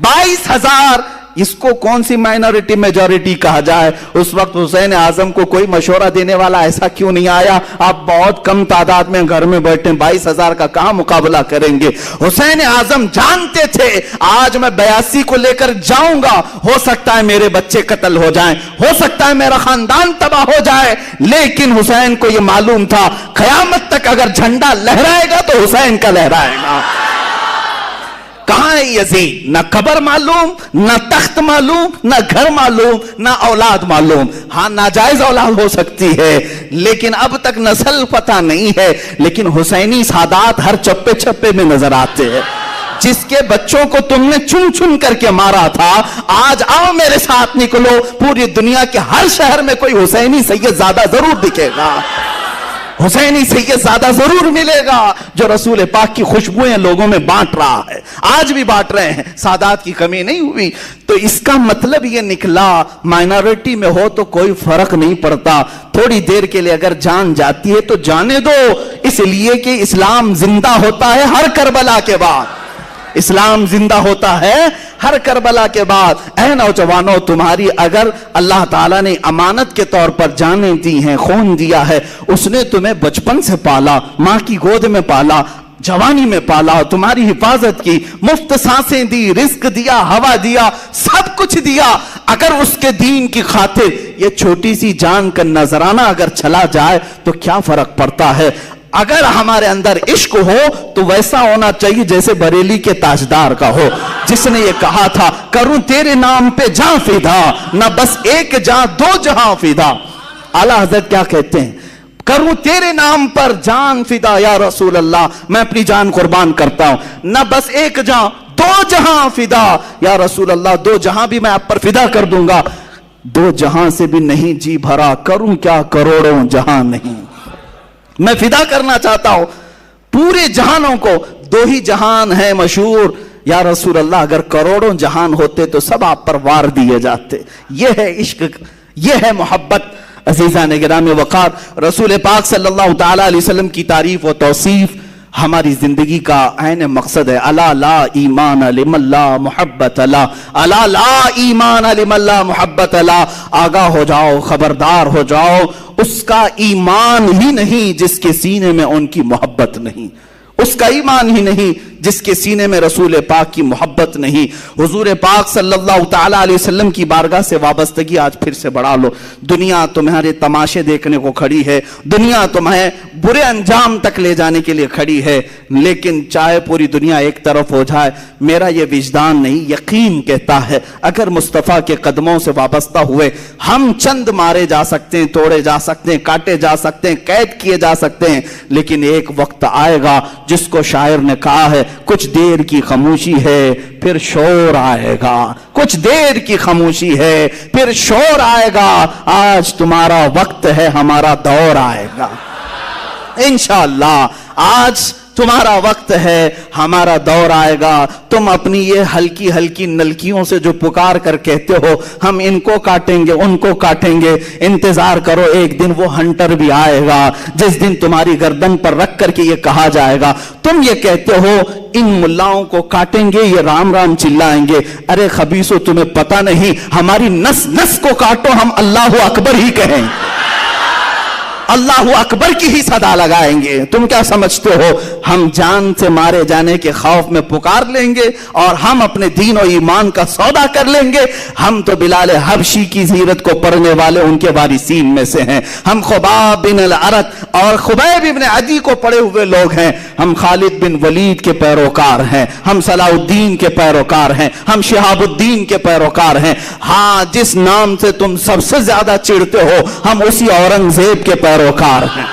22,000 اس کو کون سی مائنورٹی میجورٹی کہا جائے؟ اس وقت حسین اعظم کو کوئی مشورہ دینے والا ایسا کیوں نہیں آیا؟ آپ بہت کم تعداد میں گھر میں بیٹھے 22,000 کا کہاں مقابلہ کریں گے؟ حسین اعظم جانتے تھے آج میں 82 کو لے کر جاؤں گا، ہو سکتا ہے میرے بچے قتل ہو جائیں، ہو سکتا ہے میرا خاندان تباہ ہو جائے، لیکن حسین کو یہ معلوم تھا قیامت تک اگر جھنڈا لہرائے گا تو حسین کا لہرائے گا۔ کہاں ہے یزید؟ نہ قبر معلوم، نہ تخت معلوم، نہ گھر معلوم، نہ اولاد معلوم۔ ہاں ناجائز اولاد ہو سکتی ہے لیکن اب تک نسل پتہ نہیں ہے، لیکن حسینی سادات ہر چپے چپے میں نظر آتے ہیں۔ جس کے بچوں کو تم نے چن چن کر کے مارا تھا، آج آؤ میرے ساتھ نکلو، پوری دنیا کے ہر شہر میں کوئی حسینی سید زادہ ضرور دکھے گا، حسینی سید زادہ ضرور ملے گا جو رسول پاک کی خوشبوئیں لوگوں میں بانٹ رہا ہے، آج بھی بانٹ رہے ہیں، سادات کی کمی نہیں ہوئی۔ تو اس کا مطلب یہ نکلا مائنورٹی میں ہو تو کوئی فرق نہیں پڑتا، تھوڑی دیر کے لیے اگر جان جاتی ہے تو جانے دو، اس لیے کہ اسلام زندہ ہوتا ہے ہر کربلا کے بعد، اسلام زندہ ہوتا ہے ہر کربلا کے بعد۔ اے نوجوانوں، تمہاری اگر اللہ تعالیٰ نے امانت کے طور پر جانیں دی ہیں، خون دیا ہے، اس نے تمہیں بچپن سے پالا، ماں کی گود میں پالا، جوانی میں پالا، تمہاری حفاظت کی، مفت سانسیں دی، رزق دیا، ہوا دیا، سب کچھ دیا، اگر اس کے دین کی خاطر یہ چھوٹی سی جان کا نذرانہ اگر چلا جائے تو کیا فرق پڑتا ہے؟ اگر ہمارے اندر عشق ہو تو ویسا ہونا چاہیے جیسے بریلی کے تاجدار کا ہو، جس نے یہ کہا تھا کروں تیرے نام پہ جاں فدا، نہ بس ایک جاں دو جہاں فدا۔ اعلیٰ حضرت کیا کہتے ہیں؟ کروں تیرے نام پر جان فدا یا رسول اللہ، میں اپنی جان قربان کرتا ہوں، نہ بس ایک جاں دو جہاں فدا یا رسول اللہ، دو جہاں بھی میں آپ پر فدا کر دوں گا، دو جہاں سے بھی نہیں جی بھرا، کروں کیا کروڑوں جہاں نہیں، میں فدا کرنا چاہتا ہوں پورے جہانوں کو، دو ہی جہان ہے مشہور یا رسول اللہ، اگر کروڑوں جہان ہوتے تو سب آپ پر وار دیے جاتے۔ یہ ہے عشق، یہ ہے محبت۔ عزیزان گرامی وقار، رسول پاک صلی اللہ تعالیٰ علیہ وسلم کی تعریف و توصیف ہماری زندگی کا عین مقصد ہے۔ الا لا ایمان لمن لا محبت لا، الا لا ایمان لمن لا محبت لا، آگاہ ہو جاؤ، خبردار ہو جاؤ، اس کا ایمان ہی نہیں جس کے سینے میں ان کی محبت نہیں، اس کا ایمان ہی نہیں جس کے سینے میں رسول پاک کی محبت نہیں۔ حضور پاک صلی اللہ تعالیٰ علیہ وسلم کی بارگاہ سے وابستگی آج پھر سے بڑھا لو۔ دنیا تمہارے تماشے دیکھنے کو کھڑی ہے، دنیا تمہیں برے انجام تک لے جانے کے لیے کھڑی ہے، لیکن چاہے پوری دنیا ایک طرف ہو جائے، میرا یہ وجدان نہیں، یقین کہتا ہے اگر مصطفیٰ کے قدموں سے وابستہ ہوئے ہم چند مارے جا سکتے ہیں، توڑے جا سکتے ہیں، کاٹے جا سکتے ہیں، قید کیے جا سکتے ہیں، لیکن ایک وقت آئے گا جس کو شاعر نے کہا ہے کچھ دیر کی خاموشی ہے پھر شور آئے گا، کچھ دیر کی خاموشی ہے پھر شور آئے گا، آج تمہارا وقت ہے ہمارا دور آئے گا انشاءاللہ، آج تمہارا وقت ہے ہمارا دور آئے گا۔ تم اپنی یہ ہلکی ہلکی نلکیوں سے جو پکار کر کہتے ہو ہم ان کو کاٹیں گے ان کو کاٹیں گے، انتظار کرو، ایک دن وہ ہنٹر بھی آئے گا جس دن تمہاری گردن پر رکھ کر کے یہ کہا جائے گا تم یہ کہتے ہو ان ملاؤں کو کاٹیں گے، یہ رام رام چلائیں گے، ارے خبیثو تمہیں پتہ نہیں، ہماری نس نس کو کاٹو، ہم اللہ اکبر ہی کہیں، اللہ اکبر کی ہی صدا لگائیں گے۔ تم کیا سمجھتے ہو ہم جان سے مارے جانے کے خوف میں پکار لیں گے اور ہم اپنے دین و ایمان کا سودا کر لیں گے؟ ہم تو بلال حبشی کی سیرت کو پڑھنے والے ان کے وارثین میں سے ہیں، ہم خباب بن الارت اور خبیب بن عدی کو پڑھے ہوئے لوگ ہیں، ہم خالد بن ولید کے پیروکار ہیں، ہم صلاح الدین کے پیروکار ہیں، ہم شہاب الدین کے پیروکار ہیں۔ ہاں جس نام سے تم سب سے زیادہ چڑھتے ہو ہم اسی اورنگزیب کے پیروکار ہیں۔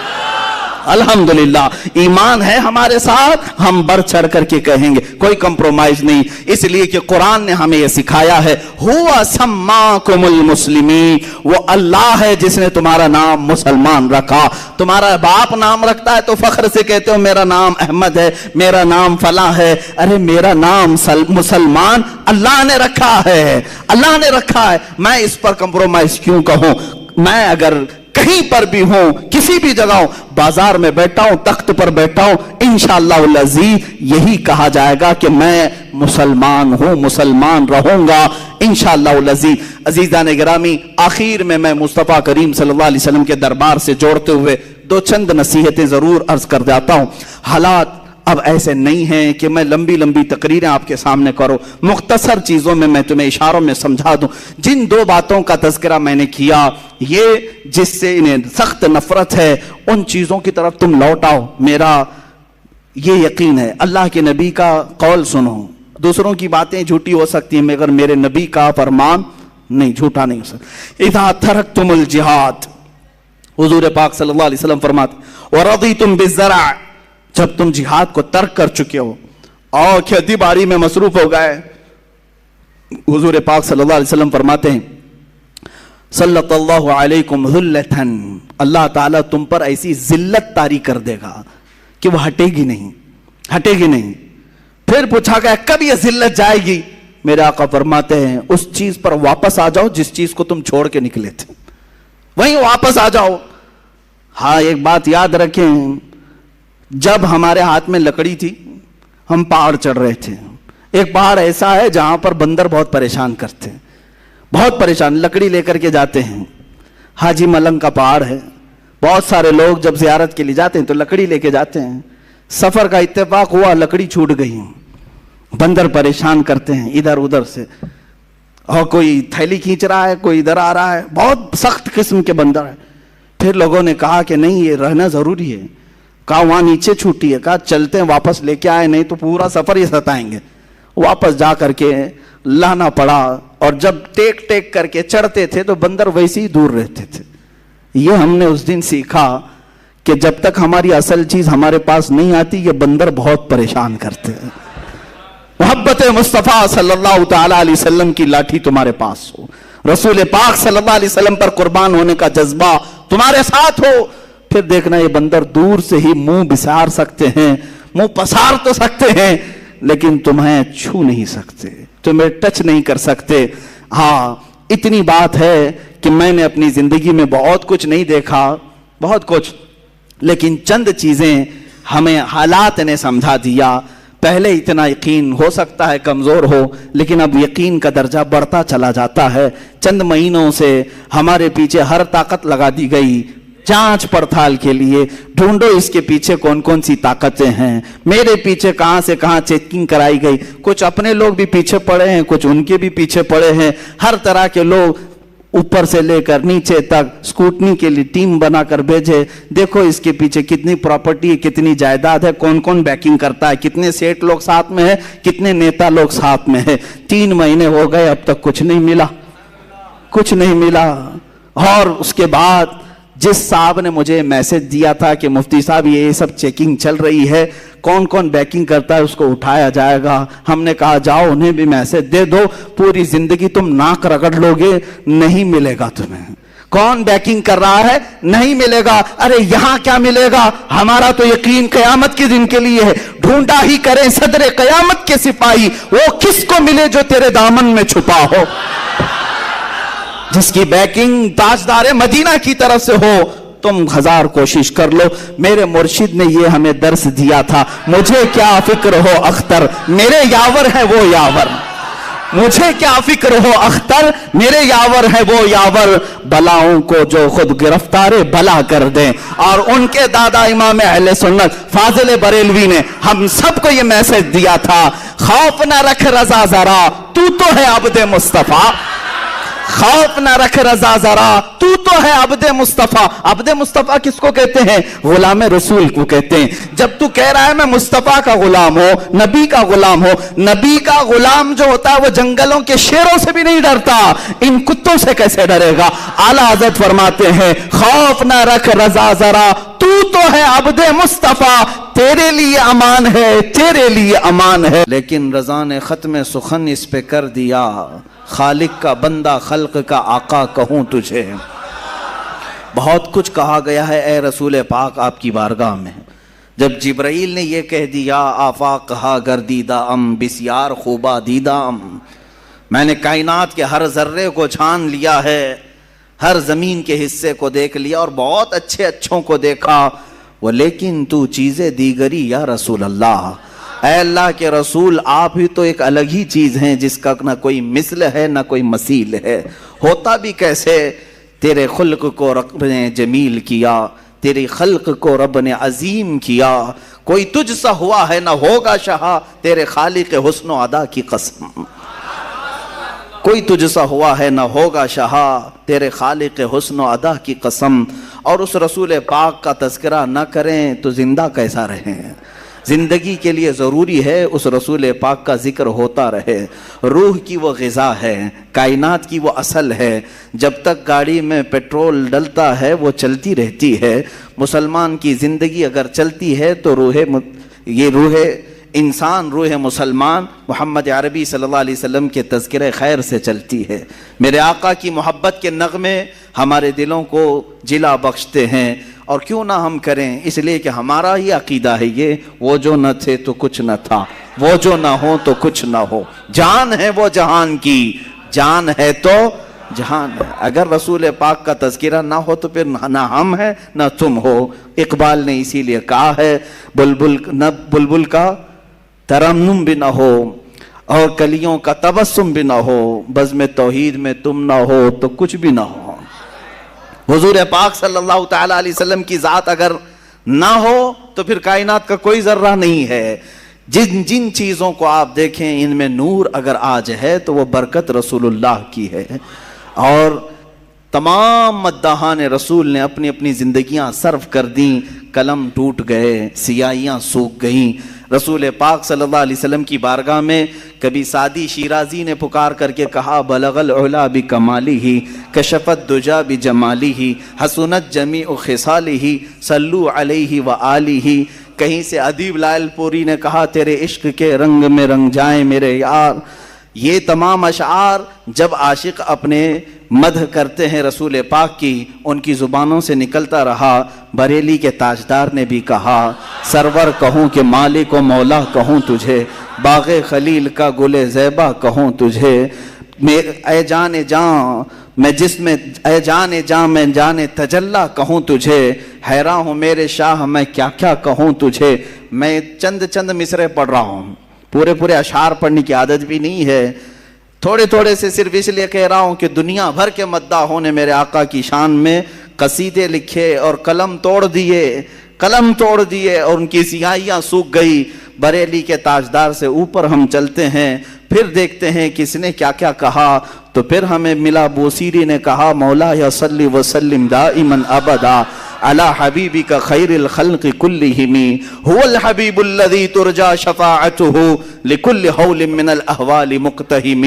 الحمدللہ ایمان ہے ہمارے ساتھ، ہم بڑھ چڑھ کر کے کہیں گے، کوئی کمپرومائز نہیں، اس لیے کہ قرآن نے ہمیں یہ سکھایا ہے ہوا سماکم المسلمین، وہ اللہ ہے جس نے تمہارا نام مسلمان رکھا۔ تمہارا باپ نام رکھتا ہے تو فخر سے کہتے ہو میرا نام احمد ہے، میرا نام فلاں ہے، ارے میرا نام مسلمان اللہ نے رکھا ہے، اللہ نے رکھا ہے، میں اس پر کمپرومائز کیوں کہوں؟ میں اگر کہیں پر بھی ہوں, کسی بھی جگہ ہوں, بازار میں بیٹھا ہوں, تخت پر بیٹھا ہوں, انشاءاللہ العزیز یہی کہا جائے گا کہ میں مسلمان ہوں, مسلمان رہوں گا انشاءاللہ العزیز. عزیزان گرامی, آخر میں مصطفیٰ کریم صلی اللہ علیہ وسلم کے دربار سے جوڑتے ہوئے دو چند نصیحتیں ضرور عرض کر جاتا ہوں. حالات اب ایسے نہیں ہیں کہ میں لمبی لمبی تقریریں آپ کے سامنے کروں, مختصر چیزوں میں تمہیں اشاروں میں سمجھا دوں. جن دو باتوں کا تذکرہ میں نے کیا, یہ جس سے انہیں سخت نفرت ہے, ان چیزوں کی طرف تم لوٹ آؤ. میرا یہ یقین ہے, اللہ کے نبی کا قول سنو. دوسروں کی باتیں جھوٹی ہو سکتی ہیں مگر میرے نبی کا فرمان نہیں, جھوٹا نہیں ہو سکتا. اذا ترکتم الجہاد, حضور پاک صلی اللہ علیہ وسلم فرماتے, ورضیتم بالزرع, جب تم جہاد کو ترک کر چکے ہو اور کھیتی باڑی میں مصروف ہو گئے, حضور پاک صلی اللہ علیہ وسلم فرماتے ہیں, صلت اللہ علیکم ذلتن, اللہ تعالیٰ تم پر ایسی ذلت طاری کر دے گا کہ وہ ہٹے گی نہیں. پھر پوچھا گیا کب یہ ذلت جائے گی؟ میرے آقا فرماتے ہیں, اس چیز پر واپس آ جاؤ جس چیز کو تم چھوڑ کے نکلے تھے, وہیں واپس آ جاؤ. ہاں ایک بات یاد رکھیں, جب ہمارے ہاتھ میں لکڑی تھی ہم پہاڑ چڑھ رہے تھے. ایک پہاڑ ایسا ہے جہاں پر بندر بہت پریشان کرتے ہیں, بہت پریشان, لکڑی لے کر کے جاتے ہیں. حاجی ملنگ کا پہاڑ ہے, بہت سارے لوگ جب زیارت کے لیے جاتے ہیں تو لکڑی لے کے جاتے ہیں. سفر کا اتفاق ہوا, لکڑی چھوٹ گئی, بندر پریشان کرتے ہیں ادھر ادھر سے, اور کوئی تھیلی کھینچ رہا ہے, کوئی ادھر آ رہا ہے, بہت سخت قسم کے بندر ہے. پھر لوگوں نے کہا کہ نہیں یہ رہنا ضروری ہے. کہا وہاں نیچے چھوٹی ہے, کہا چلتے ہیں واپس لے کے آئے, نہیں تو پورا سفر یہ ستائیں گے. واپس جا کر کے لانا پڑا, اور جب ٹیک ٹیک کر کے چڑھتے تھے تو بندر ویسے ہی دور رہتے تھے. یہ ہم نے اس دن سیکھا کہ جب تک ہماری اصل چیز ہمارے پاس نہیں آتی یہ بندر بہت پریشان کرتے ہیں. محبت مصطفیٰ صلی اللہ تعالی علیہ وسلم کی لاٹھی تمہارے پاس ہو, رسول پاک صلی اللہ علیہ وسلم پر قربان ہونے کا جذبہ تمہارے ساتھ ہو, پھر دیکھنا یہ بندر دور سے ہی منہ بسار سکتے ہیں, منہ پسار تو سکتے ہیں, لیکن تمہیں چھو نہیں سکتے, تمہیں ٹچ نہیں کر سکتے. ہاں اتنی بات ہے کہ میں نے اپنی زندگی میں بہت کچھ نہیں دیکھا, بہت کچھ, لیکن چند چیزیں ہمیں حالات نے سمجھا دیا. پہلے اتنا یقین ہو سکتا ہے کمزور ہو, لیکن اب یقین کا درجہ بڑھتا چلا جاتا ہے. چند مہینوں سے ہمارے پیچھے ہر طاقت لگا دی گئی جانچ پڑتال کے لیے, ڈھونڈو اس کے پیچھے کون کون سی طاقتیں ہیں. میرے پیچھے کہاں سے کہاں چیکنگ کرائی گئی, کچھ اپنے لوگ بھی پیچھے پڑے ہیں, کچھ ان کے بھی پیچھے پڑے ہیں. ہر طرح کے لوگ اوپر سے لے کر نیچے تک اسکوٹنی کے لیے ٹیم بنا کر بھیجے. دیکھو اس کے پیچھے کتنی پراپرٹی ہے, کتنی جائیداد ہے, کون کون بیکنگ کرتا ہے, کتنے سیٹ لوگ ساتھ میں ہے, کتنے نیتا لوگ ساتھ میں ہے. 3 مہینے ہو گئے, اب تک کچھ نہیں ملا. اور اس کے بعد جس صاحب نے مجھے میسج دیا تھا کہ مفتی صاحب یہ سب چیکنگ چل رہی ہے, کون کون بیکنگ کرتا ہے اس کو اٹھایا جائے گا, ہم نے کہا جاؤ انہیں بھی میسج دے دو. پوری زندگی تم ناک رگڑ لو گے, نہیں ملے گا تمہیں. کون بیکنگ کر رہا ہے, نہیں ملے گا. ارے یہاں کیا ملے گا, ہمارا تو یقین قیامت کے دن کے لیے ہے. ڈھونڈا ہی کریں صدر قیامت کے سپاہی, وہ کس کو ملے جو تیرے دامن میں چھپا ہو, جس کی بیکنگ تاجدار مدینہ کی طرف سے ہو. تم 1000 کوشش کر لو. میرے مرشد نے یہ ہمیں درس دیا تھا, مجھے کیا فکر ہو اختر, میرے یاور ہے وہ یاور. مجھے کیا فکر ہو اختر, میرے یاور ہے وہ یاور. بلاؤں کو جو خود گرفتار بلا کر دیں. اور ان کے دادا امام اہل سنت فاضل بریلوی نے ہم سب کو یہ میسج دیا تھا, خوف نہ رکھ رضا ذرا, تو ہے عبد مصطفیٰ. خوف نہ رکھ رضا ذرا, تو ہے عبد مصطفیٰ. عبد مصطفیٰ کس کو کہتے ہیں؟ غلام رسول کو کہتے ہیں. جب تو کہہ رہا ہے میں مصطفیٰ کا غلام ہو, نبی کا غلام ہو, نبی کا غلام جو ہوتا ہے وہ جنگلوں کے شیروں سے بھی نہیں ڈرتا, ان کتوں سے کیسے ڈرے گا؟ اعلیٰ حضرت فرماتے ہیں خوف نہ رکھ رضا ذرا, تو ہے عبد مصطفیٰ, تیرے لیے امان ہے, تیرے لیے امان ہے. لیکن رضا نے ختم سخن اس پہ کر دیا, خالق کا بندہ خلق کا آقا کہوں تجھے. بہت کچھ کہا گیا ہے اے رسول پاک آپ کی بارگاہ میں. جب جبرائیل نے یہ کہہ دیا آفاق ہا گردیدہ ام بسیار خوبہ دیدہ ام, میں نے کائنات کے ہر ذرے کو چھان لیا ہے, ہر زمین کے حصے کو دیکھ لیا اور بہت اچھے اچھوں کو دیکھا، وہ لیکن تو چیزیں دیگری یا رسول اللہ، اے اللہ کے رسول آپ ہی تو ایک الگ ہی چیز ہیں جس کا نہ کوئی مثل ہے نہ کوئی مثیل ہے، ہوتا بھی کیسے؟ تیرے خلق کو رب نے جمیل کیا، تیری خلق کو رب نے عظیم کیا، کوئی تجھ سا ہوا ہے نہ ہوگا شہا، تیرے خالق حسن و ادا کی قسم، کوئی تجھ سا ہوا ہے نہ ہوگا شہا، تیرے خالق حسن و ادا کی قسم۔ اور اس رسول پاک کا تذکرہ نہ کریں تو زندہ کیسا رہیں؟ زندگی کے لیے ضروری ہے اس رسول پاک کا ذکر ہوتا رہے، روح کی وہ غذا ہے، کائنات کی وہ اصل ہے، جب تک گاڑی میں پیٹرول ڈلتا ہے وہ چلتی رہتی ہے، مسلمان کی زندگی اگر چلتی ہے تو یہ روح انسان، روح مسلمان محمد عربی صلی اللہ علیہ وسلم کے تذکرہ خیر سے چلتی ہے۔ میرے آقا کی محبت کے نغمے ہمارے دلوں کو جلا بخشتے ہیں، اور کیوں نہ ہم کریں، اس لیے کہ ہمارا ہی عقیدہ ہے یہ، وہ جو نہ تھے تو کچھ نہ تھا، وہ جو نہ ہو تو کچھ نہ ہو، جان ہے وہ جہان کی، جان ہے تو جہان ہے۔ اگر رسول پاک کا تذکرہ نہ ہو تو پھر نہ ہم ہیں نہ تم ہو۔ اقبال نے اسی لیے کہا ہے بلبل کا ترنم بھی نہ ہو اور کلیوں کا تبسم بھی نہ ہو، بزم توحید میں تم نہ ہو تو کچھ بھی نہ ہو۔ حضور پاک صلی اللہ تعالی علیہ وسلم کی ذات اگر نہ ہو تو پھر کائنات کا کوئی ذرہ نہیں ہے۔ جن چیزوں کو آپ دیکھیں ان میں نور اگر آج ہے تو وہ برکت رسول اللہ کی ہے، اور تمام مداحان رسول نے اپنی اپنی زندگیاں صرف کر دیں، قلم ٹوٹ گئے، سیاہیاں سوکھ گئیں۔ رسول پاک صلی اللہ علیہ وسلم کی بارگاہ میں کبھی سعدی شیرازی نے پکار کر کے کہا، بلغ العلا بکمالہ کشفت دجا بجمالہ حسنت جمیع خصالہ صلو علیہ وآلہ۔ کہیں سے ادیب لائل پوری نے کہا، تیرے عشق کے رنگ میں رنگ جائیں میرے یار۔ یہ تمام اشعار جب عاشق اپنے مدح کرتے ہیں رسول پاک کی، ان کی زبانوں سے نکلتا رہا۔ بریلی کے تاجدار نے بھی کہا، سرور کہوں کہ مالک و مولا کہوں تجھے، باغ خلیل کا گل زیبا کہوں تجھے، اے جان جان میں جس میں، اے جان جان میں جان تجلا کہوں تجھے، حیران ہوں میرے شاہ میں کیا کیا کہوں تجھے۔ میں چند مصرے پڑھ رہا ہوں، پورے اشعار پڑھنے کی عادت بھی نہیں ہے، تھوڑے سے صرف اس لیے کہہ رہا ہوں کہ دنیا بھر کے مداحوں نے میرے آقا کی شان میں قصیدے لکھے اور قلم توڑ دیے اور ان کی سیاہیاں سوکھ گئی۔ بریلی کے تاجدار سے اوپر ہم چلتے ہیں، پھر دیکھتے ہیں کس نے کیا کیا کہا، تو پھر ہمیں ملا بوسیری نے کہا، مولا یا صلی وسلم دائما ابدا علی حبیبک خیر الخلق کلہم هو الحبیب الذی ترجا شفاعته لکل حول من الاحوال مقتہم۔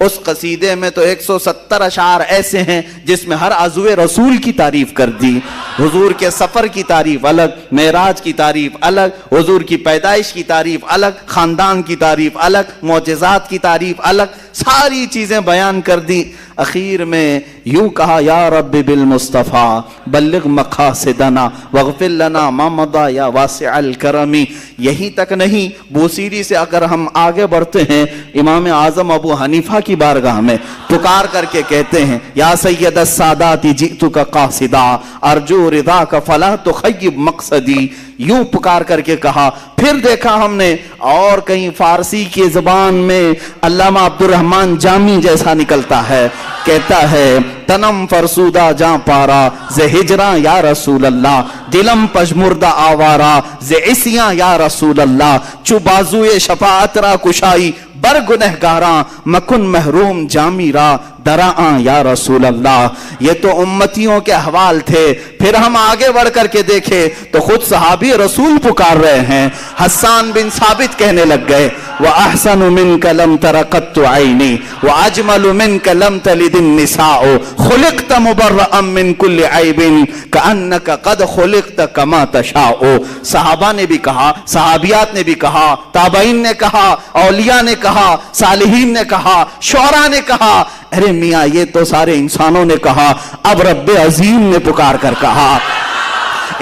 اس قصیدے میں تو 170 اشعار ایسے ہیں جس میں ہر عضو رسول کی تعریف کر دی، حضور کے سفر کی تعریف الگ، معراج کی تعریف الگ، حضور کی پیدائش کی تعریف الگ، خاندان کی تعریف الگ، معجزات کی تعریف الگ، ساری چیزیں بیان کر دی۔ اخیر میں یوں کہا، یا رب بالمصطفیٰ بلغ مقاصدنا واغفر لنا ما مضى یا واسع الکرم۔ یہی تک نہیں، بوسیری سے اگر ہم آگے بڑھتے ہیں، امام اعظم ابو حنیفہ کی بارگاہ میں پکار کر کے کہتے ہیں، یا سید السادات جئتک قاصدا ارجو رضاک فلا تخیب مقصدی۔ یوں پکار کر کے کہا۔ پھر دیکھا ہم نے اور کہیں فارسی کی زبان میں علامہ عبد الرحمن جامی جیسا نکلتا ہے، کہتا ہے، تنم فرسودہ جاں پارا زِ ہجراں یا رسول اللہ، دلم پژمردہ آوارا زِ عصیاں یا رسول اللہ، چو بازوئے شفاعت را کشائی بر گنہگاراں مکن محروم جامی را دراں یا رسول اللہ۔ یہ تو امتیوں کے احوال تھے۔ پھر ہم آگے بڑھ کر کے دیکھے تو خود صحابی رسول پکار رہے ہیں۔ حسان بن ثابت کہنے لگ گئے، وَأَحْسَنُ مِنْكَ لَمْ تَرَ قَطُّ عَيْنِي وَأَجْمَلُ مِنْكَ لَمْ تَلِدِ النِّسَاءُ خُلِقْتَ مُبَرَّأً مِنْ كُلِّ عَيْبٍ كَأَنَّكَ قَدْ خُلِقْتَ كَمَا تَشَاءُ۔ صحابہ نے بھی کہا، صحابیات نے بھی کہا، تابعین نے کہا، اولیاء نے کہا، صالحین نے کہا، شعراء نے کہا، ارے میاں یہ تو سارے انسانوں نے کہا، اب رب عظیم نے پکار کر کہا،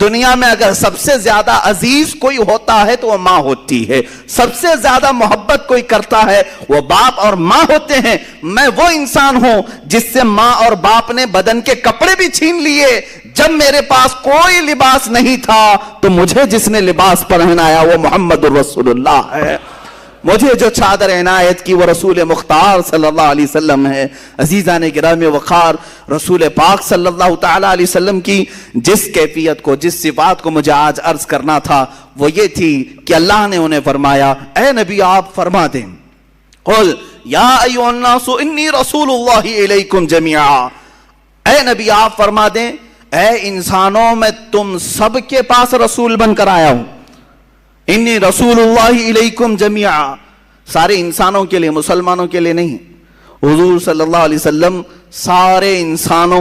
دنیا میں اگر سب سے زیادہ عزیز کوئی ہوتا ہے تو وہ ماں ہوتی ہے، سب سے زیادہ محبت کوئی کرتا ہے وہ باپ اور ماں ہوتے ہیں۔ میں وہ انسان ہوں جس سے ماں اور باپ نے بدن کے کپڑے بھی چھین لیے، جب میرے پاس کوئی لباس نہیں تھا تو مجھے جس نے لباس پہنایا وہ محمد رسول اللہ ہے، مجھے جو چادر عنایت کی وہ رسول مختار صلی اللہ علیہ وسلم ہے۔ عزیزان گرامی وقار، رسول پاک صلی اللہ تعالی علیہ وسلم کی جس کیفیت کو، جس صفات کو مجھے آج عرض کرنا تھا وہ یہ تھی کہ اللہ نے انہیں فرمایا اے نبی آپ فرما دیں، قل یا ایھا الناس انی رسول اللہ الیکم جمیعا، اے نبی آپ فرما دیں اے انسانوں میں تم سب کے پاس رسول بن کر آیا ہوں، انی رسول اللہ الیکم جمیعا، سارے انسانوں کے لیے، مسلمانوں کے لیے نہیں، حضور صلی اللہ علیہ وسلم سارے انسانوں